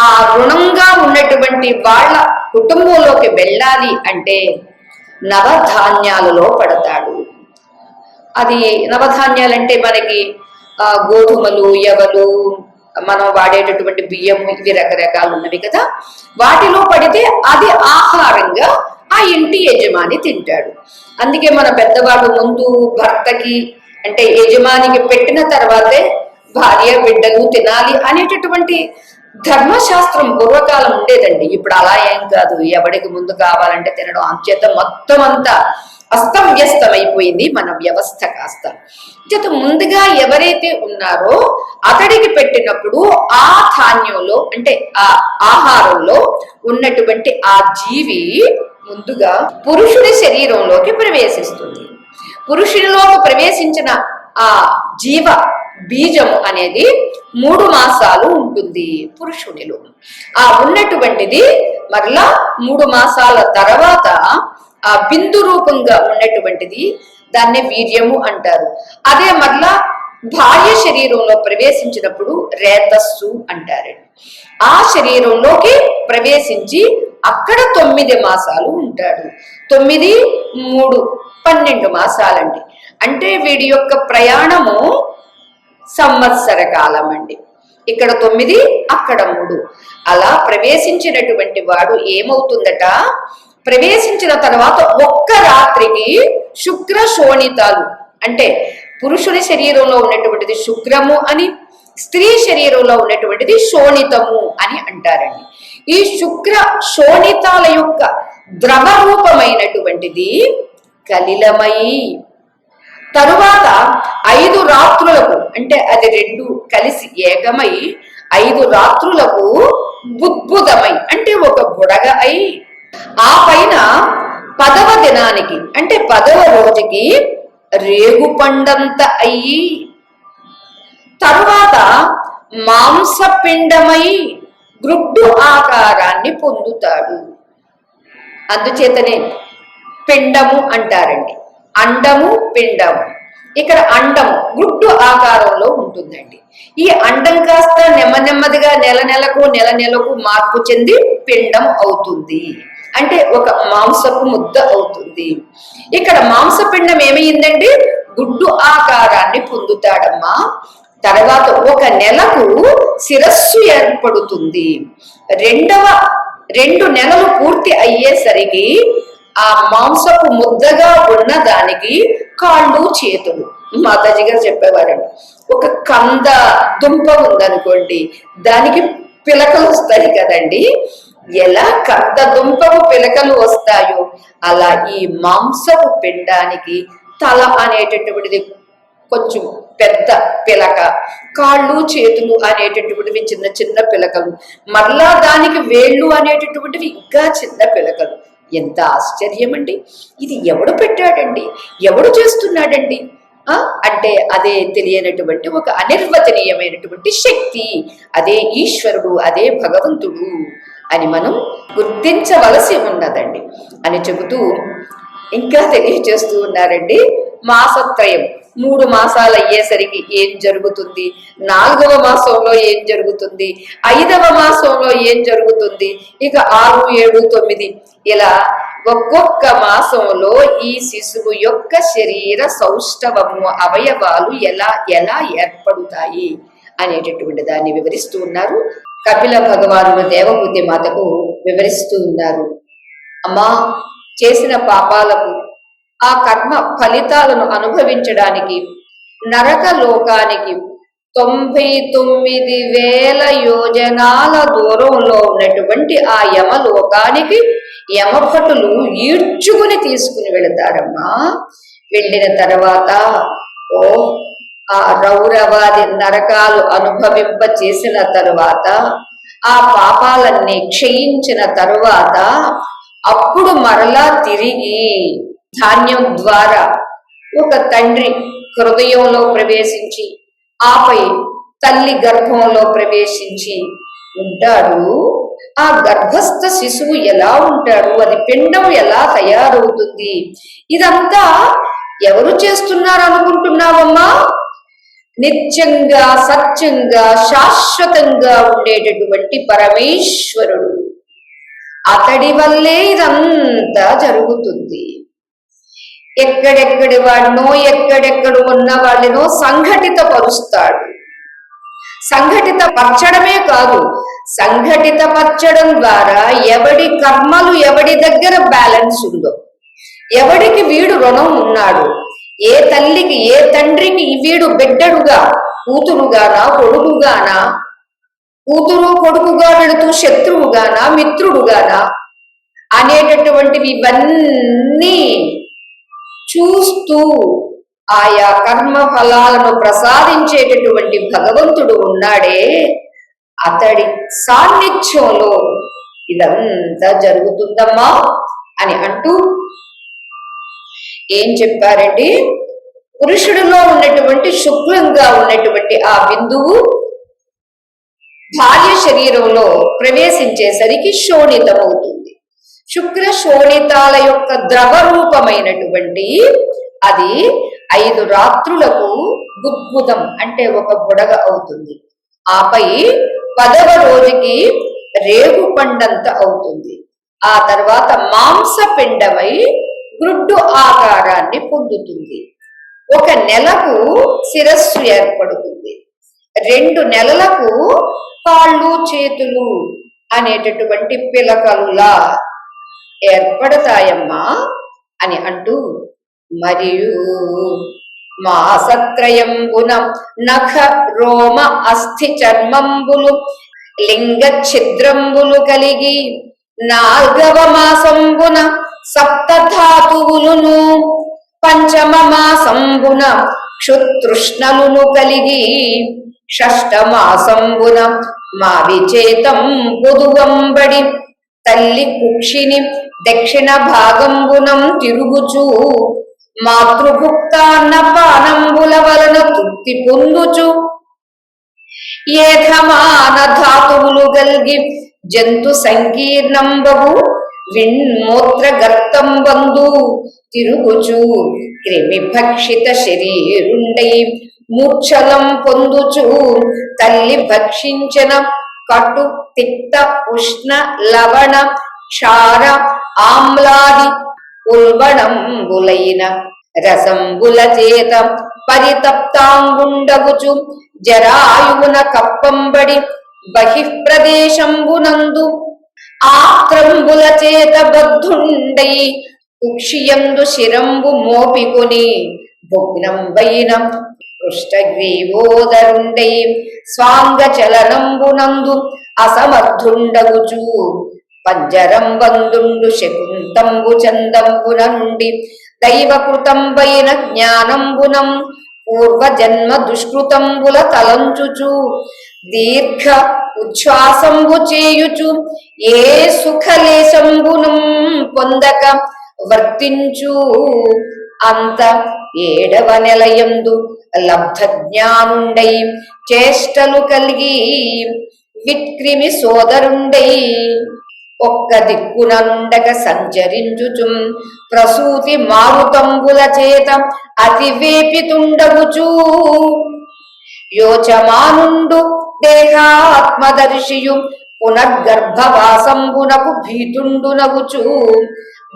ఆ రుణంగా ఉన్నటువంటి వాళ్ళ కుటుంబంలోకి వెళ్ళాలి అంటే నవధాన్యాలలో పడతాడు. అది నవధాన్యాలంటే మనకి గోధుమలు, ఎవలు, మనం వాడేటటువంటి బియ్యము, ఇవి రకరకాలు ఉన్నవి కదా, వాటిలో పడితే అది ఆహారంగా ఆ ఇంటి యజమాని తింటాడు. అందుకే మన పెద్దవాళ్ళు ముందు భర్తకి అంటే యజమానికి పెట్టిన తర్వాతే భార్య బిడ్డలు తినాలి అనేటటువంటి ధర్మశాస్త్రం పూర్వకాలం ఉండేదండి. ఇప్పుడు అలా ఏం కాదు, ఎవడికి ముందు కావాలంటే తినడం. అంచేత మొత్తం అంతా అస్తవ్యస్తమైపోయింది మన వ్యవస్థ కాస్త. చేత ముందుగా ఎవరైతే ఉన్నారో అతడికి పెట్టినప్పుడు ఆ ధాన్యంలో అంటే ఆ ఆహారంలో ఉన్నటువంటి ఆ జీవి ముందుగా పురుషుడి శరీరంలోకి ప్రవేశిస్తుంది. పురుషునిలోకి ప్రవేశించిన ఆ జీవ బీజము అనేది 3 మాసాలు ఉంటుంది పురుషునిలో. ఆ ఉన్నటువంటిది మరలా 3 మాసాల తర్వాత ఆ బిందు రూపంగా ఉన్నటువంటిది దాన్ని వీర్యము అంటారు. అదే మరలా భార్య శరీరంలో ప్రవేశించినప్పుడు రేతస్సు అంటారండి. ఆ శరీరంలోకి ప్రవేశించి అక్కడ 9 మాసాలు ఉంటాడు. 9, 3, 12 మాసాలండి. అంటే వీడి యొక్క ప్రయాణము సంవత్సర కాలం అండి. ఇక్కడ 9, అక్కడ 3. అలా ప్రవేశించినటువంటి వాడు ఏమవుతుందట, ప్రవేశించిన తర్వాత ఒక్క రాత్రికి శుక్ర శోణితాలు అంటే పురుషుని శరీరంలో ఉన్నటువంటిది శుక్రము అని, స్త్రీ శరీరంలో ఉన్నటువంటిది శోణితము అని అంటారండి. ఈ శుక్ర శోణితాల యొక్క ద్రవ రూపమైనటువంటిది కలిలమై తరువాత 5 రాత్రులకు అంటే అది 2 కలిసి ఏకమై 5 రాత్రులకు బుద్భుదమై అంటే ఒక బుడగ అయి ఆ పైన 10వ దినానికి అంటే 10వ రోజుకి రేగు పండంత అయ్యి తరువాత మాంసపిండమై గ్రుడ్డు ఆకారాన్ని పొందుతాడు. అందుచేతనే పిండము అంటారండి. అండము, పిండము. ఇక్కడ అండము గ్రుడ్డు ఆకారంలో ఉంటుందండి. ఈ అండం కాస్త నెమ్మదిగా నెల నెలకు మార్పు చెంది పిండం అవుతుంది. అంటే ఒక మాంసపు ముద్ద అవుతుంది. ఇక్కడ మాంసపిండం ఏమైందండి, గుడ్డు ఆకారాన్ని పొందుతాడమ్మా. తర్వాత 1 నెలకు శిరస్సు ఏర్పడుతుంది. 2 నెలలు పూర్తి అయ్యేసరికి ఆ మాంసపు ముద్దగా ఉన్న దానికి కాళ్ళు, చేతులు. మాతాజీ గారు చెప్పేవారండి, ఒక కంద దుంప ఉందనుకోండి, దానికి పిలకలు వస్తాయి కదండి. ఎలా కంద దుంపకు పిలకలు వస్తాయో అలా ఈ మాంసపు పిండానికి తల అనేటటువంటిది కొంచెం పెద్ద పిలక, కాళ్ళు, చేతులు అనేటటువంటివి చిన్న పిలకలు, మరలా దానికి వేళ్ళు అనేటటువంటివి ఇంకా చిన్న పిలకలు. ఎంత ఆశ్చర్యం అండి! ఇది ఎవడు పెట్టాడండి, ఎవడు చేస్తున్నాడండి అంటే అదే తెలియనటువంటి ఒక అనిర్వచనీయమైనటువంటి శక్తి, అదే ఈశ్వరుడు, అదే భగవంతుడు అని మనం గుర్తించవలసి ఉన్నదండి అని చెబుతూ ఇంకా తెలియజేస్తూ ఉన్నారండి. మాసత్రయం 3 మాసాలు అయ్యేసరికి ఏం జరుగుతుంది, 4వ మాసంలో ఏం జరుగుతుంది, 5వ మాసంలో ఏం జరుగుతుంది, ఇక 6, 7, 9 ఇలా ఒక్కొక్క మాసంలో ఈ శిశువు యొక్క శరీర సౌష్ఠవము అవయవాలు ఎలా ఎలా ఏర్పడుతాయి అనేటటువంటి దాన్ని వివరిస్తూ ఉన్నారు. కపిల భగవానుడు దేవహూతి మాతకు వివరిస్తూ ఉన్నారు. అమ్మా, చేసిన పాపాలకు ఆ కర్మ ఫలితాలను అనుభవించడానికి నరక లోకానికి 99,000 యోజనాల దూరంలో ఉన్నటువంటి ఆ యమలోకానికి యమభటులు ఈడ్చుకుని తీసుకుని వెళతారమ్మా. వెళ్ళిన తర్వాత ఆ రౌరవాది నరకాలు అనుభవింప చేసిన తరువాత ఆ పాపాలన్నీ క్షయించిన తరువాత అప్పుడు మరలా తిరిగి ధాన్యం ద్వారా ఒక తండ్రి హృదయంలో ప్రవేశించి ఆపై తల్లి గర్భంలో ప్రవేశించి ఉంటాడు. ఆ గర్భస్థ శిశువు ఎలా ఉంటాడు, అది పిండం ఎలా తయారవుతుంది, ఇదంతా ఎవరు చేస్తున్నారు అనుకుంటున్నావమ్మా? నిత్యంగా సత్యంగా శాశ్వతంగా ఉండేటటువంటి పరమేశ్వరుడు, అతడి వల్లే ఇదంతా జరుగుతుంది. ఎక్కడెక్కడి వాడినో ఎక్కడెక్కడ ఉన్న వాళ్ళనో సంఘటిత పరుస్తాడు. సంఘటిత పరచడమే కాదు, సంఘటిత పరచడం ద్వారా ఎవడి కర్మలు ఎవడి దగ్గర బ్యాలెన్స్ ఉందో, ఎవడికి వీడు రుణం ఉన్నాడు, ఏ తల్లికి ఏ తండ్రికి వీడు బిడ్డడుగా, కూతురుగానా కొడుకుగానా, కూతురు కొడుకుగా వెళుతూ శత్రువుగానా మిత్రుడుగానా అనేటటువంటివి ఇవన్నీ చూస్తూ ఆయా కర్మ ఫలాలను ప్రసాదించేటటువంటి భగవంతుడు ఉన్నాడే, అతడి సాన్నిధ్యంలో ఇదంతా జరుగుతుందమ్మా అని అంటూ ఏం చెప్పారండి? పురుషుడిలో ఉన్నటువంటి శుక్లంగా ఉన్నటువంటి ఆ బిందువు భార్య శరీరంలో ప్రవేశించేసరికి శోణితమవుతుంది. శుక్ర శోణితాల యొక్క ద్రవ రూపమైనటువంటి అది 5 రాత్రులకు బుద్భుతం అంటే ఒక బుడగ అవుతుంది. ఆపై 10వ రోజుకి రేగు పండంత అవుతుంది. ఆ తర్వాత మాంసపిండమై గ్రుడ్డు ఆకారాన్ని పొందుతుంది. 1 నెలకు శిరస్సు ఏర్పడుతుంది. 2 నెలలకు కాళ్ళు చేతులు అనేటటువంటి పిలకలులా ఏర్పడతాయమ్మా అని అంటూ, మరియు మాసత్రయంబున నఖ రోమ అస్థి చర్మంబులు లింగ ఛిద్రంబులు కలిగి 4వ మాసంబున సప్తధాతువులును 5వ మాసంబున క్షుతృష్ణలును కలిగి 6వ మాసంబున మావిచేతం పొదువంబడి తల్లి కుక్షిని దక్షిణ భాగంబునం తిరుగుచు మాతృభుక్తాన్న పానంబుల వలన తృప్తి పొందుచు ఏధమాన ధాతువులు గల్గి జంతు సంకీర్ణంబగు విన్మూత్ర గర్తం బంధు తిరుగుచు క్రిమి భక్షిత శరీరుండై మూర్ఛలం పొందుచు తల్లి భక్షించిన కటు తిక్త ఉష్ణ లవణ క్షార ఆమ్లాది ఉల్బణంబులైన రసంబుల చేత పరితప్తాంగుండగుచు జరాయువున కప్పంబడి బహిఃప్రదేశంబునందు ఆత్రంబుల చేత బద్ధుండై కుక్షియందు శిరంబు మోపికొని భుగ్నంబైన పృష్టగ్రీవోదరుండై స్వాంగ చలనంబునందు అసమర్థుండగుచు పంజరం బంధుండు శకుంతంబు చందంబున నుండి దైవకృతంబైన జ్ఞానంబునం పూర్వజన్మ దుష్కృతంబుల తలంచుచు దీర్ఘ ఉచ్ఛ్వాసంబు చేయుచు ఏ సుఖలేశంబునం పొందక వర్తించు అంత 7వ నెలయందు లబ్ధ జ్ఞానుండై చేష్టలు కలిగి విక్రిమి సోదరుండై ఒక్క దిక్కున నుండక సంచరించుచు ప్రసూతి మారుతంబుల చేత అతివేపితుండగుచు యోచమానుండు దేహాత్మదర్శియు పునర్గర్భవాసంబునకు భీతుండునగుచు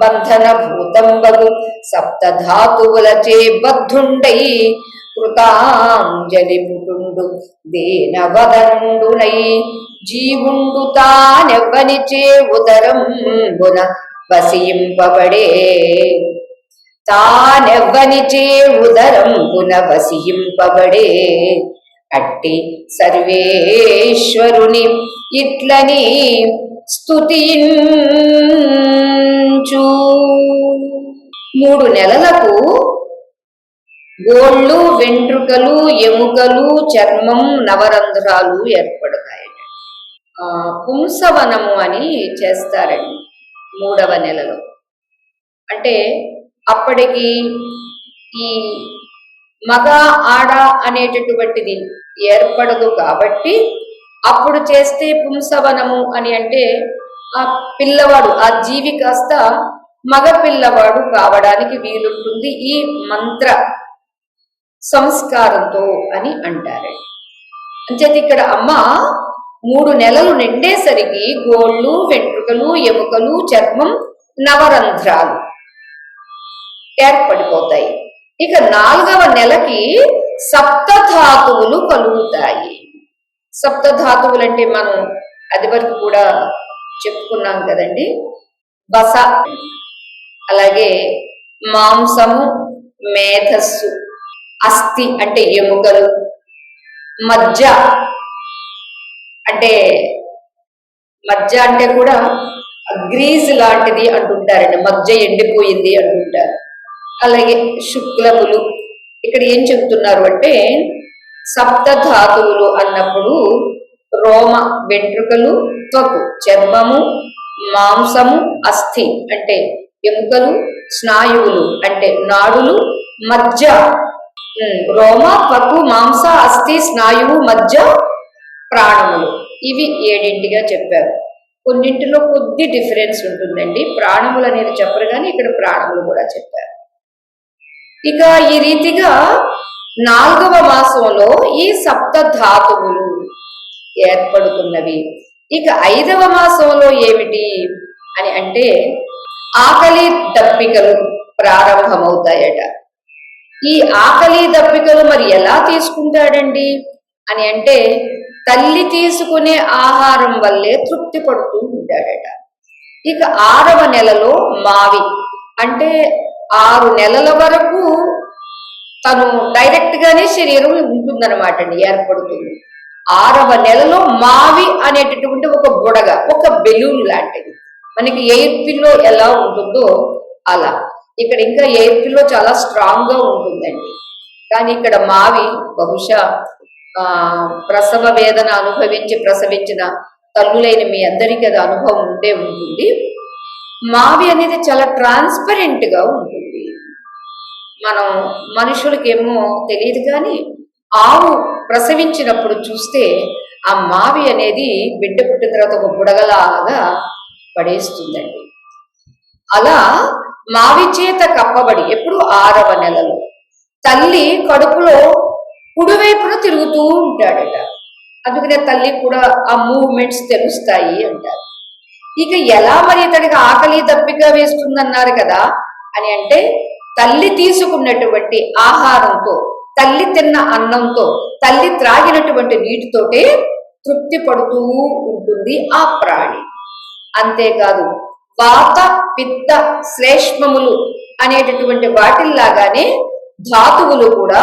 బంధన భూతంబగు సప్తధాతువులచే బద్ధుండై కృతాంజలి పుటుండు దేనవదనుండునై జీవుండు తానెవ్వనిచే ఉదరంబున వసింపబడే తానెవ్వనిచే ఉదరంబున వసింపబడే అట్టి సర్వేశ్వరుని ఇట్లని స్తుతించు 3 నెలలకు గోళ్ళు వెంట్రుకలు ఎముకలు చర్మం నవరంధ్రాలు ఏర్పడతాయి. పుంసవనము అని చేస్తారండి 3వ నెలలో. అంటే అప్పటికి ఈ మగ ఆడ అనేటటువంటిది ఏర్పడదు కాబట్టి అప్పుడు చేస్తే పుంసవనము అని అంటే ఆ పిల్లవాడు ఆ జీవి కాస్త మగ పిల్లవాడు కావడానికి వీలుంటుంది ఈ మంత్ర సంస్కారంతో అని అంటారండి. అంచేత ఇక్కడ అమ్మ 3 నెలలు నిండేసరికి గోళ్ళు వెంట్రుకలు ఎముకలు చర్మం నవరంధ్రాలు ఏర్పడిపోతాయి. ఇక 4వ నెలకి సప్తధాతువులు కలుగుతాయి. సప్తధాతువులు అంటే మనం అది వరకు కూడా చెప్పుకున్నాం కదండి. బస, అలాగే మాంసము, మేధస్సు, అస్థి అంటే ఎముకలు, మజ్జ అంటే కూడా గ్రీజ్ లాంటిది అంటుంటారండి. మజ్జ ఎండిపోయింది అంటుంటారు. అలాగే శుక్లములు. ఇక్కడ ఏం చెబుతున్నారు అంటే సప్తధాతువులు అన్నప్పుడు రోమ వెంట్రుకలు, త్వకు చర్మము, మాంసము, అస్థి అంటే ఎముకలు, స్నాయువులు అంటే నాడులు, మజ్జ రోమ, త్వకు, మాంస, అస్థి, స్నాయువు, మజ్జ, ప్రాణములు. ఇవి 7గా చెప్పారు. కొన్నింటిలో కొద్ది డిఫరెన్స్ ఉంటుందండి. ప్రాణములు అనేది చెప్పరు కానీ ఇక్కడ ప్రాణములు కూడా చెప్పారు. ఇక ఈ రీతిగా 4వ మాసంలో ఈ సప్తధాతువులు ఏర్పడుతున్నవి. ఇక 5వ మాసంలో ఏమిటి అని అంటే ఆకలి దప్పికలు ప్రారంభమవుతాయట. ఈ ఆకలి దప్పికలు మరి ఎలా తీసుకుంటాడండి అని అంటే తల్లి తీసుకునే ఆహారం వల్లే తృప్తి పడుతూ ఉంటాడట. ఇక 6వ నెలలో మావి అంటే 6 నెలల వరకు తను డైరెక్ట్ గానే శరీరం ఉంటుందన్నమాట అండి, ఏర్పడుతుంది. 6వ నెలలో మావి అనేటటువంటి ఒక బుడగ, ఒక బెలూన్ లాంటిది. మనకి ఎయిర్ పిల్లో ఎలా ఉంటుందో అలా ఇక్కడ ఇంకా ఎయిర్ పిల్లో చాలా స్ట్రాంగ్ గా ఉంటుందండి. కానీ ఇక్కడ మావి బహుశా ప్రసవ వేదన అనుభవించి ప్రసవించిన తల్లులైన మీ అందరికీ అది అనుభవం ఉంటే ఉంటుంది. మావి అనేది చాలా ట్రాన్స్పరెంట్ గా ఉంటుంది. మనం మనుషులకేమో తెలియదు కానీ ఆవు ప్రసవించినప్పుడు చూస్తే ఆ మావి అనేది బిడ్డ పుట్టిన తర్వాత ఒక బుడగలాగా పడేస్తుందండి. అలా మావి చేత కప్పబడి ఎప్పుడు 6వ నెలలో తల్లి కడుపులో కుడివైపున తిరుగుతూ ఉంటాడట. అందుకనే తల్లి కూడా ఆ మూవ్మెంట్స్ తెలుస్తాయి అంటారు. ఇక ఎలా మరి ఇతడికి ఆకలి దప్పిక వేస్తుందన్నారు కదా అని అంటే తల్లి తీసుకున్నటువంటి ఆహారంతో, తల్లి తిన్న అన్నంతో, తల్లి త్రాగినటువంటి నీటితోటే తృప్తి పడుతూ ఉంటుంది ఆ ప్రాణి. అంతేకాదు వాత, పిత్త, శ్లేష్మములు అనేటటువంటి వాటిల్లాగానే ధాతువులు కూడా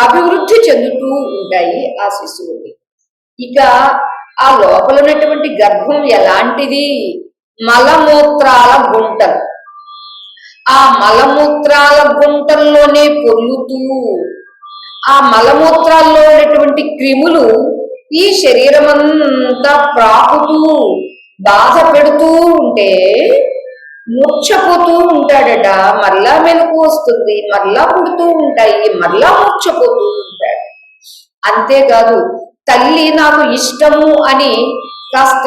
అభివృద్ధి చెందుతూ ఉంటాయి ఆ శిశువుని. ఇక ఆ లోపల ఉన్నటువంటి గర్భం ఎలాంటిది? మలమూత్రాల గుంటలు. ఆ మలమూత్రాల గుంటల్లోనే పొర్లుతూ ఆ మలమూత్రాల్లో ఉన్నటువంటి క్రిములు ఈ శరీరం అంతా ప్రాకుతూ బాధ పెడుతూ ఉంటే మూర్ఛపోతూ ఉంటాడట. మరలా మెలకు వస్తుంది, మరలా పుడుతూ ఉంటాయి, మరలా మూర్ఛపోతూ ఉంటాడు. అంతేకాదు తల్లి నాకు ఇష్టము అని కాస్త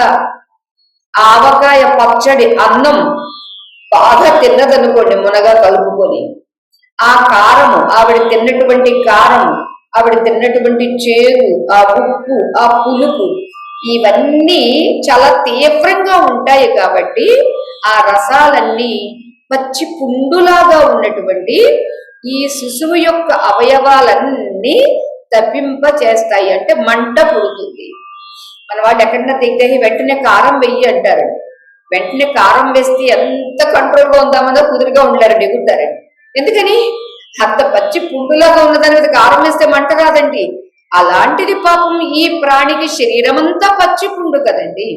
ఆవకాయ పచ్చడి అన్నం బాగా తిన్నదనుకోండి, మునగా కలుపుకొని ఆ కారము, ఆవిడ తిన్నటువంటి కారము, ఆవిడ తిన్నటువంటి చేదు, ఆ ఉప్పు, ఆ పులుపు ఇవన్నీ చాలా తీవ్రంగా ఉంటాయి. కాబట్టి ఆ రసాలన్నీ పచ్చి పుండులాగా ఉన్నటువంటి ఈ శిశువు యొక్క అవయవాలన్నీ తప్పింప చేస్తాయి. అంటే మంట పుడుతుంది. మన వాళ్ళు ఎక్కడన్నా తింటే వెంటనే కారం వెయ్యి అంటారు. వెంటనే కారం వేస్తే ఎంత కంట్రోల్గా ఉందామన్నా కుదురుగా ఉండలేరండి, ఎగురుతారండి. ఎందుకని? అంత పచ్చి పుండులాగా ఉన్నదాని మీద కారం వేస్తే మంట రాదండి. అలాంటిది పాపం ఈ ప్రాణికి శరీరం అంతా పచ్చి పుండు కదండి.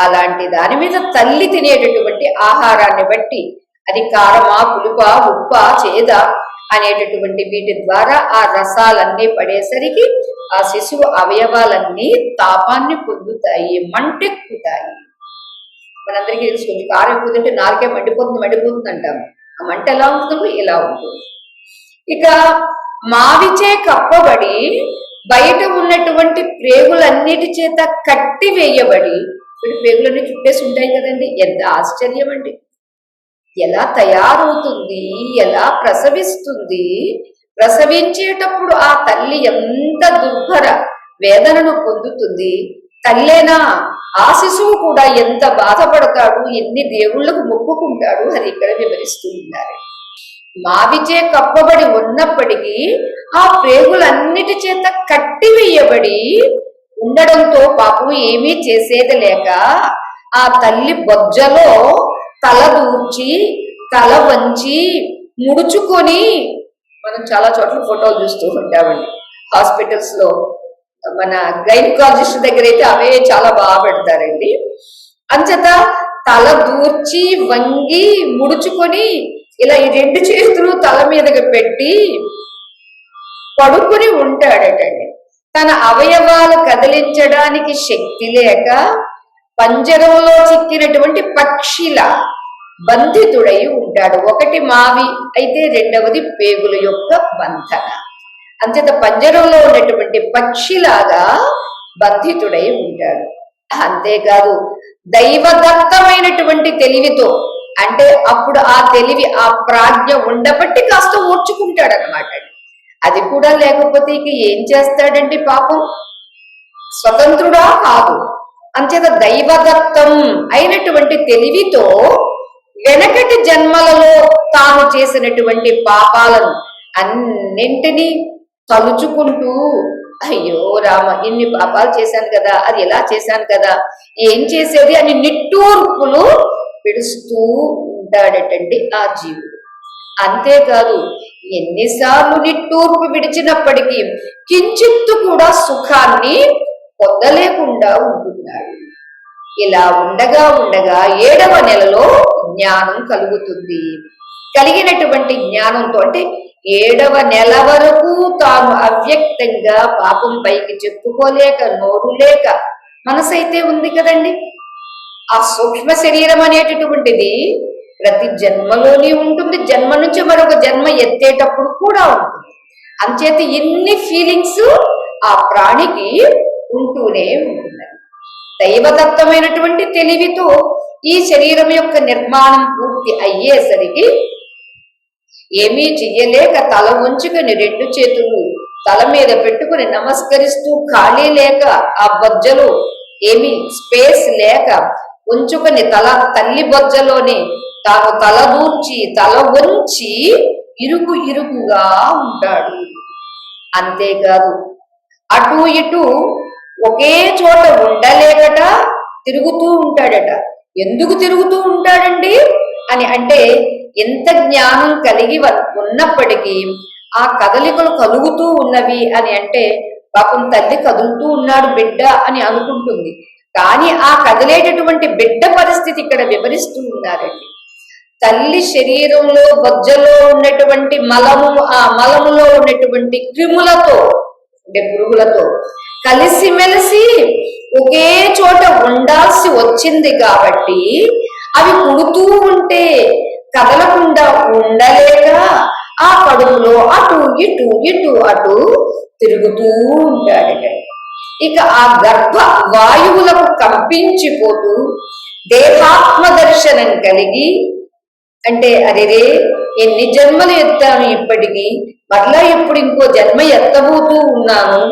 అలాంటి దాని మీద తల్లి తినేటటువంటి ఆహారాన్ని బట్టి అది కారమా, పులుపా, ఉప్పా, చేదా అనేటటువంటి వీటి ద్వారా ఆ రసాలన్నీ పడేసరికి ఆ శిశువు అవయవాలన్నీ తాపాన్ని పొందుతాయి, మంటెక్కుతాయి. మనందరికీ తెలుసుకుంది, కారం ఎక్కువ తింటే నాలుకే మండిపోతుంది అంటాము. ఆ మంట ఎలా ఉంటుందో ఇలా ఉంటుంది. ఇక మావిచే కప్పబడి బయట ఉన్నటువంటి ప్రేగులన్నిటి చేత కట్టి వేయబడి, ప్రేగులన్నీ చుట్టేసి ఉంటాయి కదండి. ఎంత ఆశ్చర్యం అండి! ఎలా తయారవుతుంది, ఎలా ప్రసవిస్తుంది, ప్రసవించేటప్పుడు ఆ తల్లి ఎంత దుర్భర వేదనను పొందుతుంది. తల్లేనా, ఆ శిశువు కూడా ఎంత బాధపడతాడు, ఎన్ని దేవుళ్లకు మొక్కుకుంటాడు, అది ఇక్కడ వివరిస్తూ ఉన్నారు. మావిచే కప్పబడి ఉన్నప్పటికీ ఆ ప్రేగులన్నిటి చేత కట్టివేయబడి ఉండడంతో పాపం ఏమీ చేసేది లేక ఆ తల్లి బొజ్జలో తల దూర్చి తల వంచి ముడుచుకొని, మనం చాలా చోట్ల ఫోటోలు చూస్తూ ఉంటామండి హాస్పిటల్స్ లో. మన గైనకాలజిస్ట్ దగ్గర అయితే అవే చాలా బాగా పెడతారండి. అంచేత తల దూర్చి వంగి ముడుచుకొని ఇలా ఈ రెండు చేతులు తల మీదకి పెట్టి పడుకుని ఉంటాడటండి. తన అవయవాలు కదిలించడానికి శక్తి లేక పంజరంలో చిక్కినటువంటి పక్షిలా బంధితుడై ఉంటాడు. ఒకటి మావి అయితే రెండవది పేగుల యొక్క బంధన. అంచేత పంజరంలో ఉన్నటువంటి పక్షిలాగా బంధితుడై ఉంటాడు. అంతేకాదు దైవదత్తమైనటువంటి తెలివితో, అంటే అప్పుడు ఆ తెలివి ఆ ప్రాజ్ఞ ఉండబట్టి కాస్త ఓర్చుకుంటాడనమాట. అది కూడా లేకపోతే ఇక ఏం చేస్తాడండి పాపం, స్వతంత్రుడా కాదు. అంచేత దైవదత్తం అయినటువంటి తెలివితో వెనకటి జన్మలలో తాను చేసినటువంటి పాపాలను అన్నింటినీ తలుచుకుంటూ, అయ్యో రామ ఇన్ని పాపాలు చేశాను కదా, అది ఎలా చేశాను కదా, ఏం చేసేది అని నిట్టూర్పులు విడుస్తూ ఉంటాడటండి ఆ జీవుడు. అంతేకాదు ఎన్నిసార్లు నిట్టూర్పు విడిచినప్పటికీ కించిత్తు కూడా సుఖాన్ని పొందలేకుండా ఉంటున్నాడు. ఇలా ఉండగా ఉండగా 7వ నెలలో జ్ఞానం కలుగుతుంది. కలిగినటువంటి జ్ఞానంతో, అంటే 7వ నెల వరకు తాను అవ్యక్తంగా పాపం పైకి చెప్పుకోలేక, నోరు లేక, మనసైతే ఉంది కదండి. ఆ సూక్ష్మ శరీరం అనేటటువంటిది ప్రతి జన్మలోనే ఉంటుంది, జన్మ నుంచి మరొక జన్మ ఎత్తేటప్పుడు కూడా ఉంటుంది. అంచేత ఇన్ని ఫీలింగ్స్ ఆ ప్రాణికి ఉంటూనే ఉంటుంది. దైవదత్తమైనటువంటి తెలివితో ఈ శరీరం యొక్క నిర్మాణం పూర్తి అయ్యేసరికి ఏమీ చెయ్యలేక తల ఉంచుకొని 2 చేతులు తల మీద పెట్టుకుని నమస్కరిస్తూ, ఖాళీ లేక ఆ బొజ్జలు ఏమీ స్పేస్ లేక ఉంచుకొని తల్లి బొజ్జలోనే తాను తల దూర్చి తల వంచి ఇరుకుగా ఉంటాడు. అంతేకాదు అటు ఇటు ఒకే చోట ఉండలేకట తిరుగుతూ ఉంటాడట. ఎందుకు తిరుగుతూ ఉంటాడండి అని అంటే, ఎంత జ్ఞానం కలిగి ఉన్నప్పటికీ ఆ కదలికలు కలుగుతూ ఉన్నవి అని అంటే, పాపం తల్లి కదులుతూ ఉన్నాడు బిడ్డ అని అనుకుంటుంది. కానీ ఆ కదిలేటటువంటి బిడ్డ పరిస్థితి ఇక్కడ వివరిస్తూ ఉన్నారండి. తల్లి శరీరంలో బొజ్జలో ఉన్నటువంటి మలము, ఆ మలములో ఉన్నటువంటి క్రిములతో, అంటే పురుగులతో కలిసిమెలిసి ఒకే చోట ఉండాల్సి వచ్చింది కాబట్టి అవి పుడుతూ ఉంటే కదలకుండా ఉండలేక ఆ కడుపులో అటు ఇటు ఇటు అటు తిరుగుతూ ఉంటాడట. ఇక ఆ గర్భ వాయువులకు కంపించిపోతూ దేహాత్మ దర్శనం కలిగి, అంటే అరేరే ఎన్ని జన్మలు ఎత్తాను ఇప్పటికీ, మరలా ఇప్పుడు ఇంకో జన్మ ఎత్తబోతూ ఉన్నాను,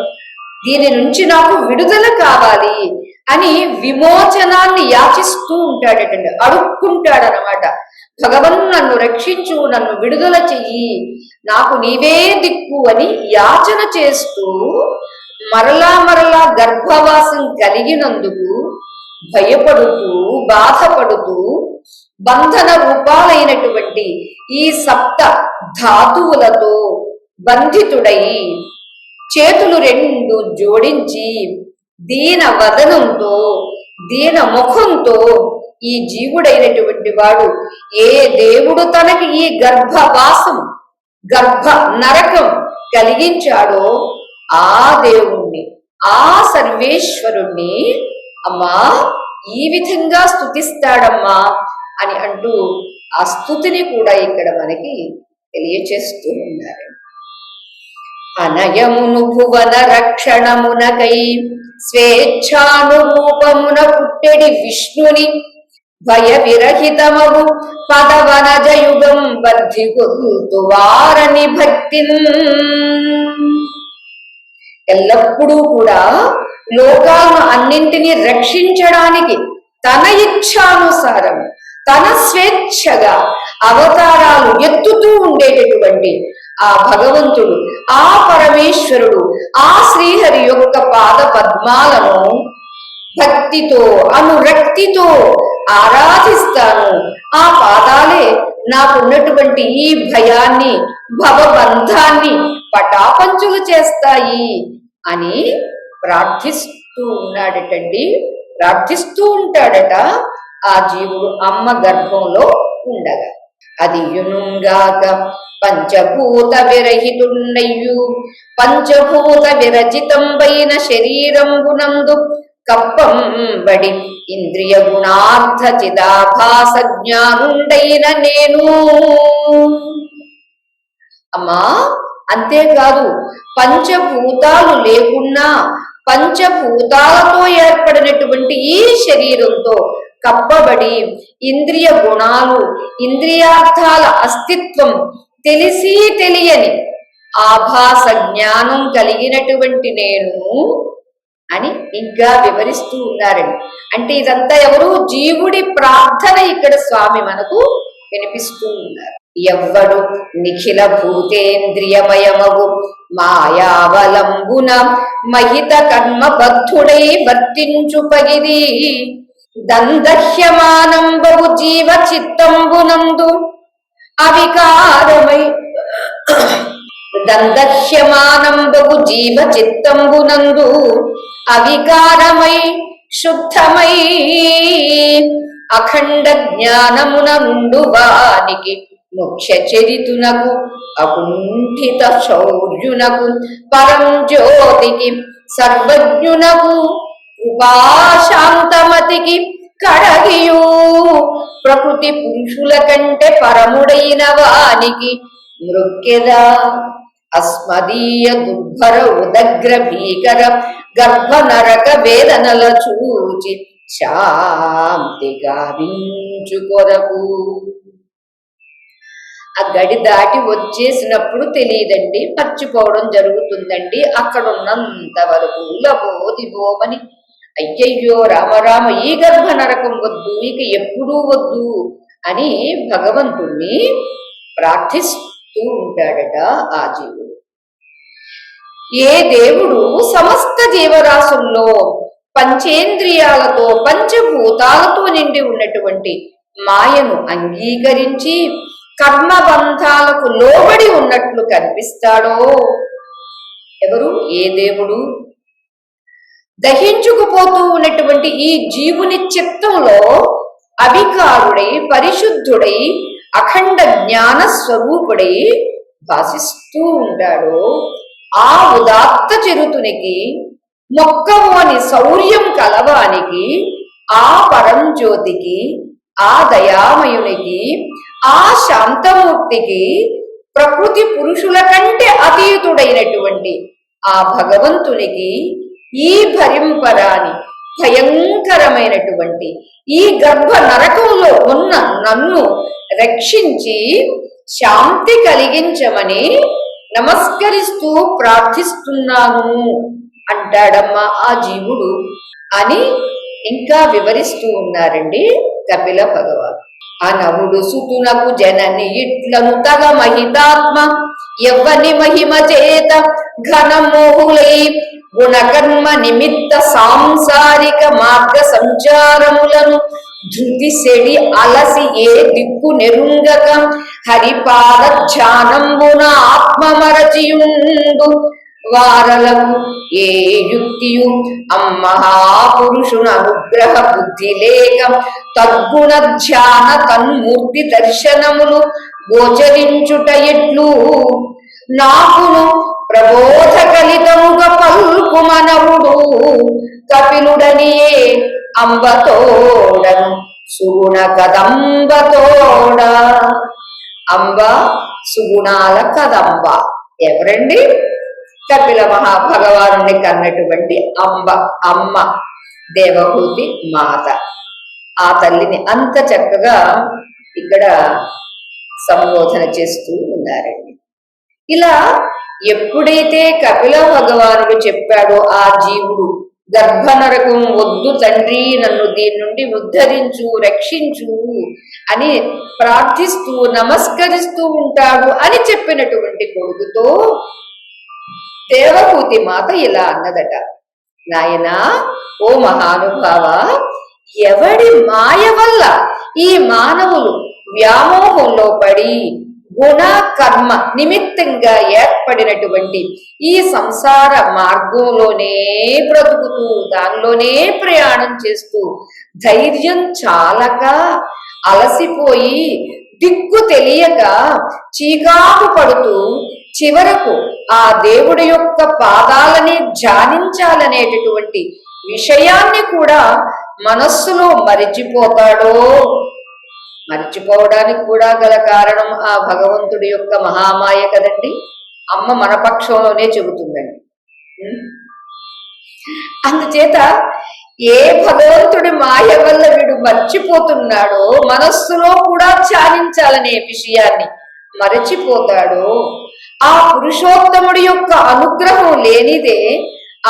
దీని నుంచి నాకు విడుదల కావాలి అని విమోచనాన్ని యాచిస్తూ ఉంటాడటండి, అడుక్కుంటాడనమాట. భగవన్ నన్ను రక్షించు, నన్ను విడుదల చెయ్యి, నాకు నీవే దిక్కు అని యాచన చేస్తూ మరలా గర్భవాసం కలిగినందుకు భయపడుతూ బాధపడుతూ బంధన రూపాలైనటువంటి ఈ 7 ధాతువులతో బంధితుడై చేతులు 2 జోడించి దీన వదనంతో దీన ముఖంతో ఈ జీవుడైనటువంటి వాడు ఏ దేవుడు తనకి ఈ గర్భవాసం గర్భ నరకం కలిగించాడో ఆ దేవుణ్ణి, ఆ సర్వేశ్వరుణ్ణి అమ్మా ఈ విధంగా స్తుతిస్తాడమ్మా అని అంటూ ఆ స్తుతిని కూడా ఇక్కడ మనకి తెలియచేస్తూ ఉన్నారు. అనయమును భువన రక్షణమునకై స్వేచ్ఛానురూపమున పుట్టెడి విష్ణుని భయ విరహితమగు పదవనజయుగం వర్ధిగొంతు వారని భక్తిన్. ఎల్లప్పుడూ కూడా లోకాలను అన్నింటినీ రక్షించడానికి తన ఇచ్ఛానుసారం తన స్వేచ్ఛగా అవతారాలు ఎత్తుతూ ఉండేటటువంటి ఆ భగవంతుడు, ఆ పరమేశ్వరుడు, ఆ శ్రీహరి యొక్క పాద పద్మాలను భక్తితో అనురక్తితో ఆరాధిస్తాను. ఆ పాదాలే నాకున్నటువంటి ఈ భయాన్ని, భవబంధాన్ని పటాపంచులు చేస్తాయి అని ప్రార్థిస్తూ ఉన్నాడటండి. ప్రార్థిస్తూ ఉంటాడట ఆ జీవుడు అమ్మ గర్భంలో ఉండగా. అది యునుగాక పంచభూత విరహితుండయ్యు పంచభూత విరచితంబైన శరీరంబునందు కప్పంబడి ఇంద్రియ గుణార్థ చిదాభాస జ్ఞానుండైన నేను. అమ్మా, అంతేకాదు పంచభూతాలు లేకున్నా పంచభూతాలతో ఏర్పడినటువంటి ఈ శరీరంతో కప్పబడి ఇంద్రియ గుణాలు, ఇంద్రియార్థాల అస్తిత్వం తెలిసి తెలియని ఆభాస జ్ఞానం కలిగినటువంటి నేను అని ఇంకా వివరిస్తూ ఉన్నారండి. అంటే ఇదంతా ఎవరు? జీవుడి ప్రార్థన ఇక్కడ స్వామి మనకు వినిపిస్తూ ఉన్నారు. ఎవ్వడు నిఖిల భూతేంద్రియమయమగు మాయావలంబున మహిత కర్మబద్ధుడై వర్తించు పగిది దందహ్యమానంబు జీవ చిత్తంబునందు అవికారమై దందహ్యమానంబు జీవ చిత్తంబునందు అవికారమై శుద్ధమై అఖండ జ్ఞానమున నుండు వానికి ముఖ్య చరితునకు అకుంఠిత శౌర్యునకు పరం జ్యోతికి సర్వజ్ఞునకు ఉపాశాంతమతికి కడగియు ప్రకృతి పురుషుల కంటే పరముడైన వానికి మృక్కెదా అస్మదీయ దుర్భర ఉదగ్ర భీకర గర్భ నరక వేదనల చూచి శాంతి గావించు కొరకు. ఆ గడి దాటి వచ్చేసినప్పుడు తెలియదండి, మర్చిపోవడం జరుగుతుందండి. అక్కడ ఉన్నంత వరకు లబోదిబోమని అయ్యయ్యో రామరామ ఈ గర్భ నరకం వద్దు, ఇక ఎప్పుడూ వద్దు అని భగవంతుణ్ణి ప్రార్థిస్తూ ఉంటాడట ఆ జీవుడు. ఏ దేవుడు సమస్త జీవరాశుల్లో పంచేంద్రియాలతో పంచభూతాలతో నిండి ఉన్నటువంటి మాయను అంగీకరించి కర్మబంధాలకు లోబడి ఉన్నట్లు కనిపిస్తాడో, ఎవరు? ఏ దేవుడు? దహించుకుపోతూ ఉన్నటువంటి ఈ జీవుని చిత్తంలో అవికారుడై పరిశుద్ధుడై అఖండ జ్ఞాన స్వరూపుడై భాసిస్తూ ఉంటాడు. ఆ ఉదాత్త చిరుతునికి మొక్కవోని శౌర్యం కలవానికి, ఆ పరంజ్యోతికి, ఆ దయామయునికి, ఆ శాంతమూర్తికి, ప్రకృతి పురుషుల కంటే అతీతుడైనటువంటి ఆ భగవంతునికి ఈ భరింపరాని భయంకరమైనటువంటి ఈ గర్భ నరకంలో ఉన్న నన్ను రక్షించి శాంతి కలిగించమని నమస్కరిస్తూ ప్రార్థిస్తున్నాను అంటాడమ్మా ఆ జీవుడు అని ఇంకా వివరిస్తూ ఉన్నారండి కపిల భగవాన్. అనవుడు సుతునకు జనని ఇట్లను తగ మహితాత్మ ఎవ్వని మహిమ చేత ఘనమోహులై గుణకర్మ నిమిత్త సాంసారిక మార్గ సంచారములను ధృతి సెడి అలసి ఏ దిక్కు నెరుంగక హరిపాద ధ్యానంబున ఆత్మమరచియుండు వారలకు ఏ యుక్తియు అమ్మహాపురుషుని అనుగ్రహ బుద్ధి లేక తద్గుణ ధ్యాన తన్మూర్తి దర్శనములు గోచరించుట ఎట్లు నాకును ప్రబోధ కలితముగ పల్కుమనవుడు కపిలుడనియే అంబతోడను సుగుణ కదంబతోడ. అంబ సుగుణాల కదంబ ఎవరండి? కపిల మహాభగవానుని కన్నటువంటి అమ్మ దేవహూతి మాత. ఆ తల్లిని అంత చక్కగా ఇక్కడ సంబోధన చేస్తూ ఉన్నారండి. ఇలా ఎప్పుడైతే కపిల భగవానుడు చెప్పాడో ఆ జీవుడు గర్భనరకం వద్దు తండ్రి, నన్ను దీని నుండి ఉద్ధరించు, రక్షించు అని ప్రార్థిస్తూ నమస్కరిస్తూ ఉంటాడు అని చెప్పినటువంటి కొడుకుతో దేవహూతి మాత ఇలా అన్నదట, నాయనా ఓ మహానుభావ, ఎవడి మాయ వల్ల ఈ మానవులు వ్యామోహంలో పడి గుణ కర్మ నిమిత్తంగా ఏర్పడినటువంటి ఈ సంసార మార్గంలోనే బ్రతుకుతూ దానిలోనే ప్రయాణం చేస్తూ ధైర్యం చాలక అలసిపోయి దిక్కు తెలియక చీకాకు పడుతూ చివరకు ఆ దేవుడి యొక్క పాదాలని ధ్యానించాలనేటటువంటి విషయాన్ని కూడా మనస్సులో మరిచిపోతాడో, మర్చిపోవడానికి కూడా గల కారణం ఆ భగవంతుడి యొక్క మహామాయ కదండి. అమ్మ మన పక్షంలోనే చెబుతుందండి. అందుచేత ఏ భగవంతుడి మాయ వల్ల వీడు మర్చిపోతున్నాడో, మనస్సులో కూడా ధ్యానించాలనే విషయాన్ని మరచిపోతాడో, ఆ పురుషోత్తముడి యొక్క అనుగ్రహం లేనిదే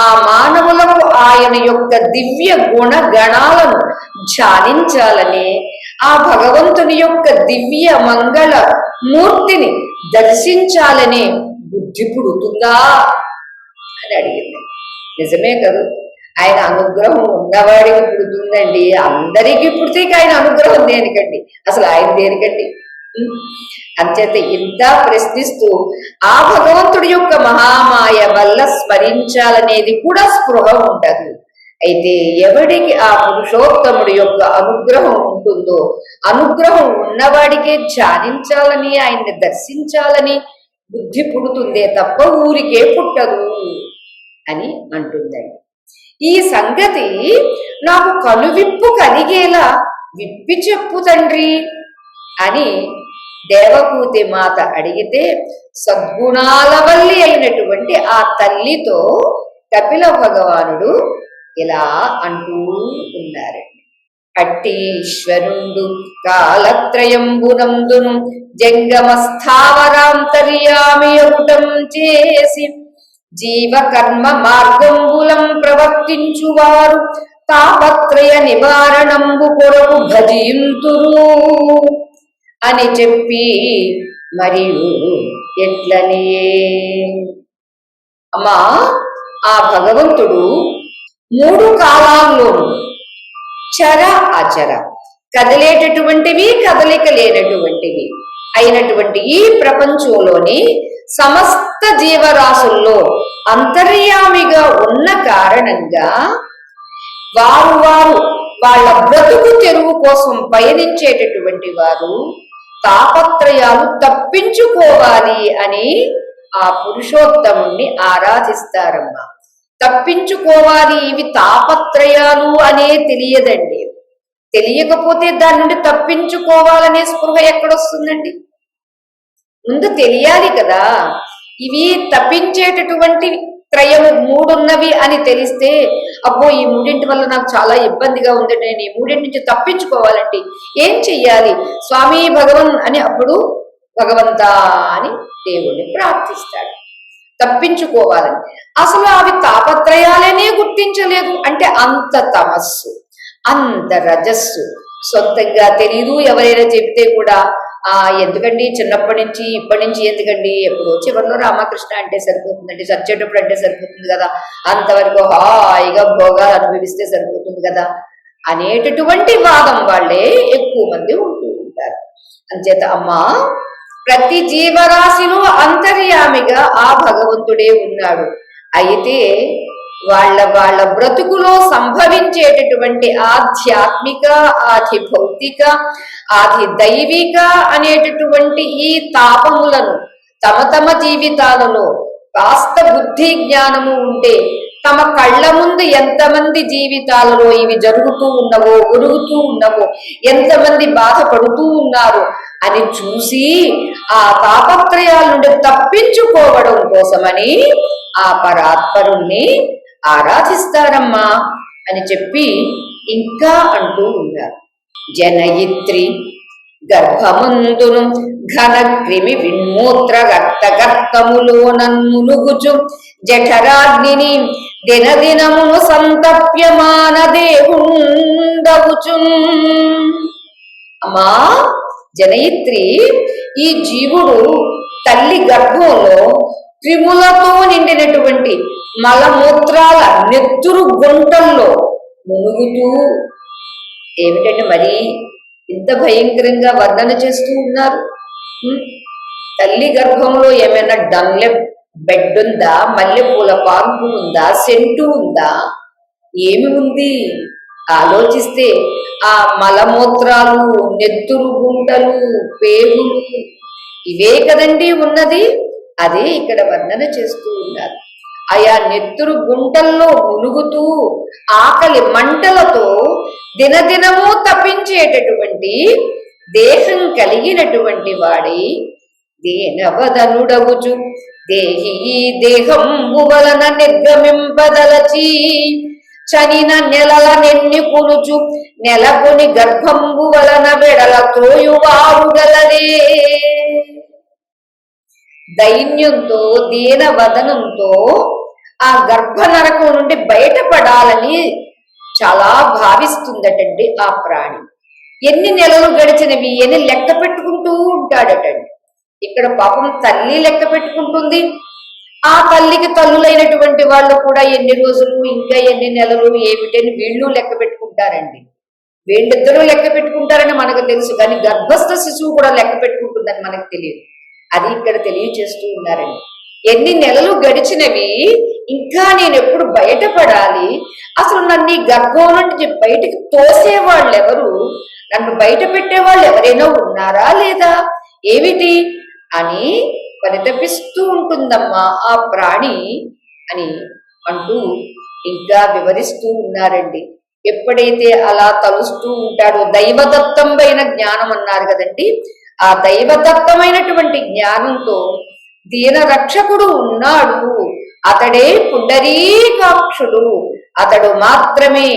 ఆ మానవులకు ఆయన యొక్క దివ్య గుణ గణాలను ధ్యానించాలని, ఆ భగవంతుని యొక్క దివ్య మంగళ మూర్తిని దర్శించాలనే బుద్ధి పుడుతుందా అని అడిగింది. నిజమే కదా, ఆయన అనుగ్రహం ఉన్నవాడికి పుడుతుందండి. అందరికీ పుడితే ఆయన అనుగ్రహం దేనికండి, అసలు ఆయన దేనికండి? అంచేత ఇంత ప్రశ్నిస్తూ ఆ భగవంతుడి యొక్క మహామాయ వల్ల స్మరించాలనేది కూడా స్పృహ ఉండదు. అయితే ఎవడికి ఆ పురుషోత్తముడి యొక్క అనుగ్రహం ఉంటుందో, అనుగ్రహం ఉన్నవాడికే ధ్యానించాలని, ఆయన్ని దర్శించాలని బుద్ధి పుడుతుందే తప్ప ఊరికే పుట్టదు అని అంటుందండి. ఈ సంగతి నాకు కనువిప్పు కలిగేలా విప్పి చెప్పు తండ్రి అని దేవహూతి మాత అడిగితే, సద్గుణాల వల్లి అయినటువంటి ఆ తల్లితో కపిల భగవానుడు ఇలా అంటూ ఉన్నారండి. అట్టీశ్వరుండు కాలత్రయంబునందును జంగమ స్థావరాంతర్యామియగుటం చేసి జీవకర్మ మార్గంబులం ప్రవర్తించువారు తాపత్రయ నివారణంబు కొరకు భజింతురు అని చెప్పి మరియు ఎట్లని, అమ్మా ఆ భగవంతుడు మూడు కాలాల్లోనూ చర అచర, కదిలేటటువంటివి కదలిక లేనటువంటివి అయినటువంటి ఈ ప్రపంచంలోని సమస్త జీవరాశుల్లో అంతర్యామిగా ఉన్న కారణంగా వారు వాళ్ళ బ్రతుకు తెరువు కోసం పయనించేటటువంటి వారు తాపత్రయాలు తప్పించుకోవాలి అని ఆ పురుషోత్తముణ్ణి ఆరాధిస్తారమ్మా. తప్పించుకోవాలి, ఇవి తాపత్రయాలు అనే తెలియదండి. తెలియకపోతే దాని నుండి తప్పించుకోవాలనే స్పృహ ఎక్కడొస్తుందండి? ముందు తెలియాలి కదా. ఇవి తప్పించేటటువంటి త్రయము మూడున్నవి అని తెలిస్తే, అబ్బో ఈ మూడింటి వల్ల నాకు చాలా ఇబ్బందిగా ఉంది, నేను ఈ మూడింటి నుంచి తప్పించుకోవాలంటే ఏం చెయ్యాలి స్వామి భగవన్ అని అప్పుడు భగవంతా అని దేవుణ్ణి ప్రార్థిస్తాడు తప్పించుకోవాలని. అసలు అవి తాపత్రయాలనే గుర్తించలేదు అంటే అంత తమస్సు, అంత రజస్సు, సొంతంగా తెలీదు. ఎవరైనా చెప్తే కూడా ఎందుకండి చిన్నప్పటి నుంచి ఇప్పటి నుంచి ఎందుకండి, ఎప్పుడు చివరిలో రామకృష్ణ అంటే సరిపోతుందండి, చచ్చేటప్పుడు అంటే సరిపోతుంది కదా, అంతవరకు హాయిగా భోగాలు అనుభవిస్తే సరిపోతుంది కదా అనేటటువంటి వాదం వాళ్ళే ఎక్కువ మంది ఉంటూ ఉంటారు. అంచేత అమ్మా ప్రతి జీవరాశిలో అంతర్యామిగా ఆ భగవంతుడే ఉన్నాడు. అయితే వాళ్ళ బ్రతుకులో సంభవించేటటువంటి ఆధ్యాత్మిక, ఆది భౌతిక, ఆది దైవిక అనేటటువంటి ఈ తాపములను తమ జీవితాలలో కాస్త బుద్ధి జ్ఞానము ఉంటే తమ కళ్ళ ముందు ఎంతమంది జీవితాలలో ఇవి జరుగుతూ ఉన్నవో, ఉరుగుతూ ఉన్నవో, ఎంతమంది బాధపడుతూ ఉన్నారు అని చూసి ఆ తాపత్రయాల నుండి తప్పించుకోవడం కోసమని ఆ పరాత్పరుణ్ణి ఆరాధిస్తారమ్మా అని చెప్పి ఇంకా అంటూ ఉన్నారు. జనయిత్రి గర్భమందును ఘన క్రిమి విన్మూత్ర రక్తగర్తములో నన్మునుగుచు జఠరాగ్నిని దినదినమును సంతప్యమాన దేవుండవుచు. అమ్మా జనయిత్రి, ఈ జీవుడు తల్లి గర్భంలో క్రిములతో నిండినటువంటి మలమూత్రాల నెత్తురు గుంటల్లో మునుగుతూ, ఏమిటంటే మరి ఇంత భయంకరంగా వర్ణన చేస్తూ ఉన్నారు. తల్లి గర్భంలో ఏమైనా డన్లెప్ బెడ్ ఉందా, మల్లెపూల పాన్పు ఉందా, సెంటు ఉందా, ఏమి ఉంది? ఆలోచిస్తే ఆ మలమూత్రాలు, నెత్తురు గుంటలు, పేగులు ఇవే కదండి ఉన్నది. అదే ఇక్కడ వర్ణన చేస్తూ ఉన్నారు. ఆయా నెత్తురు గుంటల్లో మునుగుతూ ఆకలి మంటలతో దినదినము తప్పించేటటువంటి దేహం కలిగినటువంటి వాడి దేనవదనుడవుచు దేహి దేహంబు వలన నిర్గమింపదలచి చనిన నెలల నెన్ని కులుచు నెలకొని గర్భంబు వలన వెడల త్రోయువారుగలదే. దైన్యంతో దీనవదనంతో ఆ గర్భ నరకం నుండి బయటపడాలని చాలా భావిస్తుందటండి ఆ ప్రాణి. ఎన్ని నెలలు గడిచినవి అని లెక్క పెట్టుకుంటూ ఉంటాడటండి. ఇక్కడ పాపం తల్లి లెక్క పెట్టుకుంటుంది. ఆ తల్లికి తల్లులైనటువంటి వాళ్ళు కూడా ఎన్ని రోజులు, ఇంకా ఎన్ని నెలలు ఏమిటని వీళ్ళు లెక్క పెట్టుకుంటారండి. వీళ్ళిద్దరూ లెక్క పెట్టుకుంటారని మనకు తెలుసు, కానీ గర్భస్థ శిశువు కూడా లెక్క పెట్టుకుంటుందని మనకు తెలియదు. అది ఇక్కడ తెలియచేస్తూ ఉన్నారండి. ఎన్ని నెలలు గడిచినవి, ఇంకా నేను ఎప్పుడు బయటపడాలి, అసలు నన్ను ఈ గర్భం నుండి బయటకు తోసేవాళ్ళు ఎవరు, నన్ను బయట పెట్టేవాళ్ళు ఎవరైనా ఉన్నారా లేదా, ఏమిటి అని పరితపిస్తూ ఉంటుందమ్మా ఆ ప్రాణి అని అంటూ ఇంకా వివరిస్తూ ఉన్నారండి. ఎప్పుడైతే అలా తలుస్తూ ఉంటాడో, దైవదత్తంపైన జ్ఞానం అన్నారు కదండి, ఆ దైవదత్తమైనటువంటి జ్ఞానంతో దీన రక్షకుడు ఉన్నాడు, అతడే పుండరీకాక్షుడు, అతడు మాత్రమే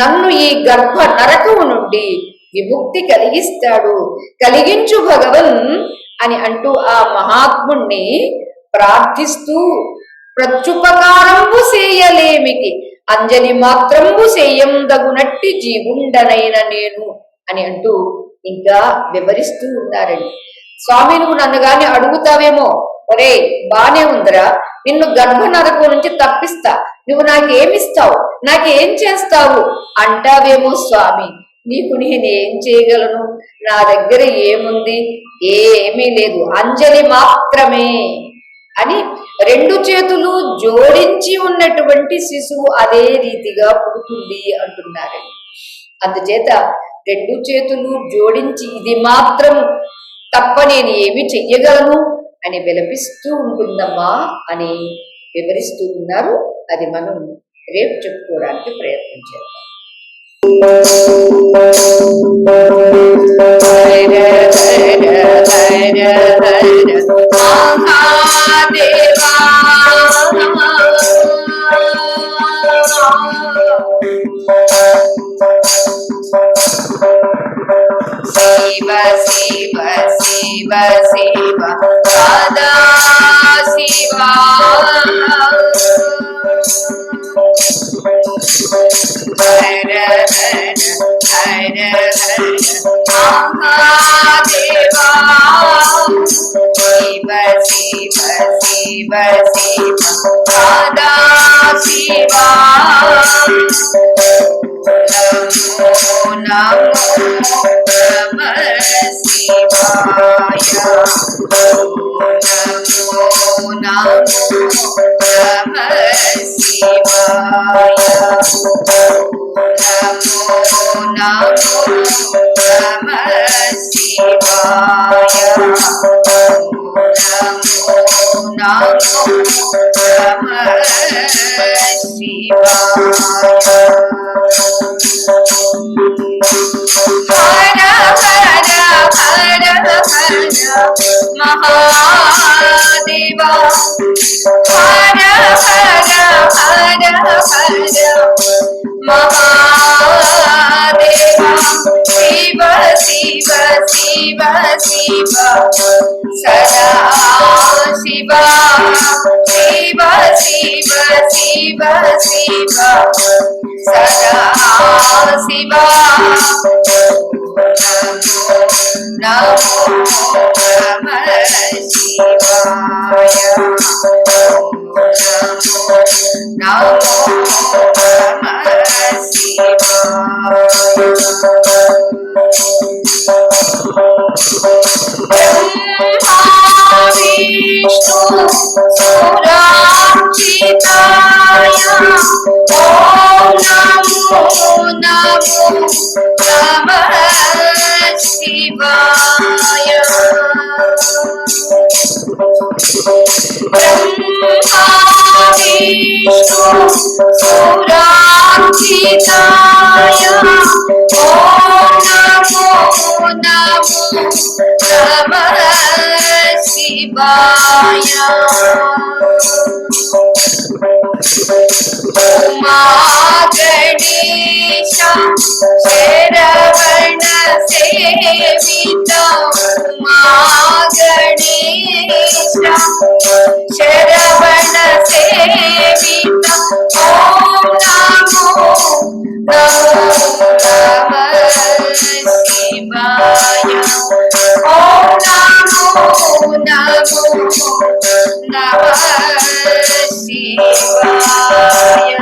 నన్ను ఈ గర్భ నరకము నుండి విముక్తి కలిగిస్తాడు, కలిగించు భగవన్ అని అంటూ ఆ మహాత్ముణ్ణి ప్రార్థిస్తూ ప్రత్యుపకారంబు చేయలేమికి అంజలి మాత్రంబు చేయందగునట్టి జీవుండనైన నేను అని అంటూ ఇంకా వివరిస్తూ ఉన్నారండి. స్వామి, నువ్వు నన్ను గాని అడుగుతావేమో, ఒరే బానే ఉందిరా, నిన్ను గర్భ నరకం నుంచి తప్పిస్తా, నువ్వు నాకేమిస్తావు, నాకేం చేస్తావు అంటావేమో స్వామి. నీకు నేనేం చేయగలను, నా దగ్గర ఏముంది, ఏమీ లేదు, అంజలి మాత్రమే అని రెండు చేతులు జోడించి ఉన్నటువంటి శిశువు అదే రీతిగా పుడుతుంది అంటున్నారండి. అందుచేత రెండు చేతులు జోడించి ఇది మాత్రం తప్ప నేను ఏమి చెయ్యగలను అని విలపిస్తూ ఉంటుందమ్మా అని వివరిస్తూ ఉన్నారు. అది మనం రేపు చెప్పుకోవడానికి ప్రయత్నం చేద్దాం. శివ శివ శివ శివ సదా శివ హర హర హర హర మహాదేవా శివ శివ శివ శివ సదా శివ నమో నమో నమః శివాయ నమో నమో నమః శివాయ నమో నమో నమః శివాయ నమో నమో నమః శివాయ. హర హర హర హర మహాదేవా హర హర హర హర మహాదేవా శివ శివ శివ शिव शिव सदा शिव शिव शिव शिव शिव सदा शिव नमो नमः शिवाय नमो नमः शिवाय ब्रह्मा विष्णु सुरार्चिताय ॐ नमो नमो नमः शिवाय ब्रह्मा विष्णु सुरार्चिताय ॐ नमो नमो नमः शिवाय उमा गणेश शरवण सेवित उमा गणेश शरवण सेवित ॐ नमो नमो नमः शिवाय ॐ नमो नमो नमः शिवाय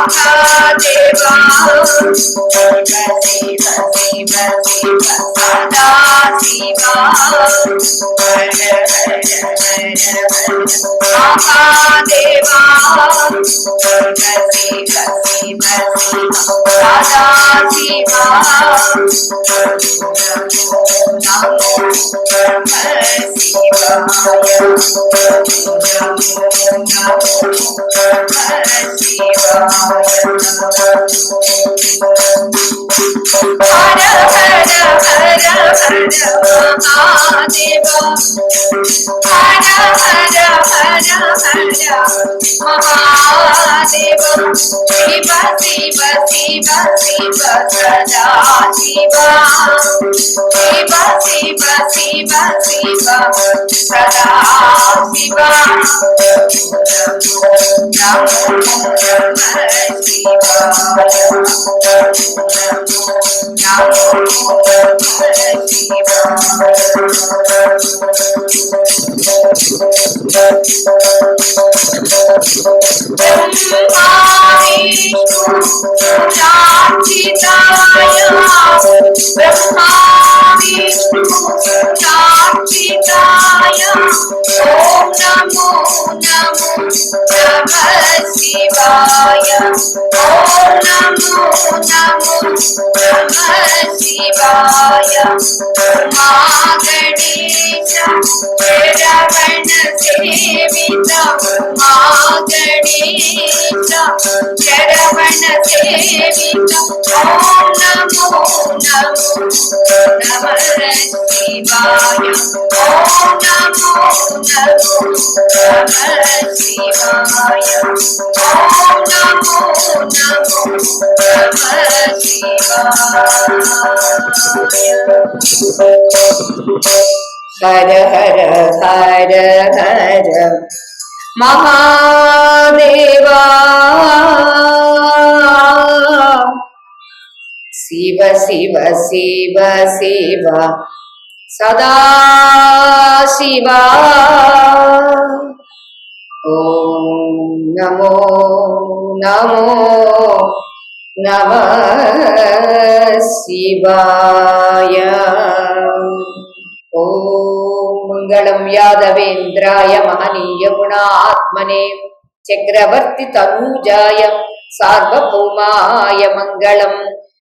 महादेवा शिव शिव शिव शिव सदा शिवा महादेवा शिव शिव शिव सदा शिवा नमो नमः शिवाय हर हर हर हर महादेवा हर हर हर हर महादेवा शिव शिव शिव शिव सदा शिवा शिव शिव शिव शिव सदा शिवा नमो नमः शिवाय नमो नमः ब्रह्मा विष्णु सुरार्चिताय ब्रह्मा विष्णु सुरार्चिताय ॐ नमो नमो नमः शिवाय ॐ नमो नमो नमः शिवाय उमा गणेश शरवण सेवित उमा गणेश शरवण सेवित ॐ नमो नमो नमः शिवाय ॐ नमो नमो नमः शिवाय ॐ नमो नमो नमः शिवाय हर हर हर हर महादेवा शिव शिव शिव शिव सदा शिवा ॐ नमो नमो नमः शिवाय ॐ मंगलम यादवेन्द्राय महनीय गुणात्मने चक्रवर्ती तनूजाय सार्वभौमाय मंगलम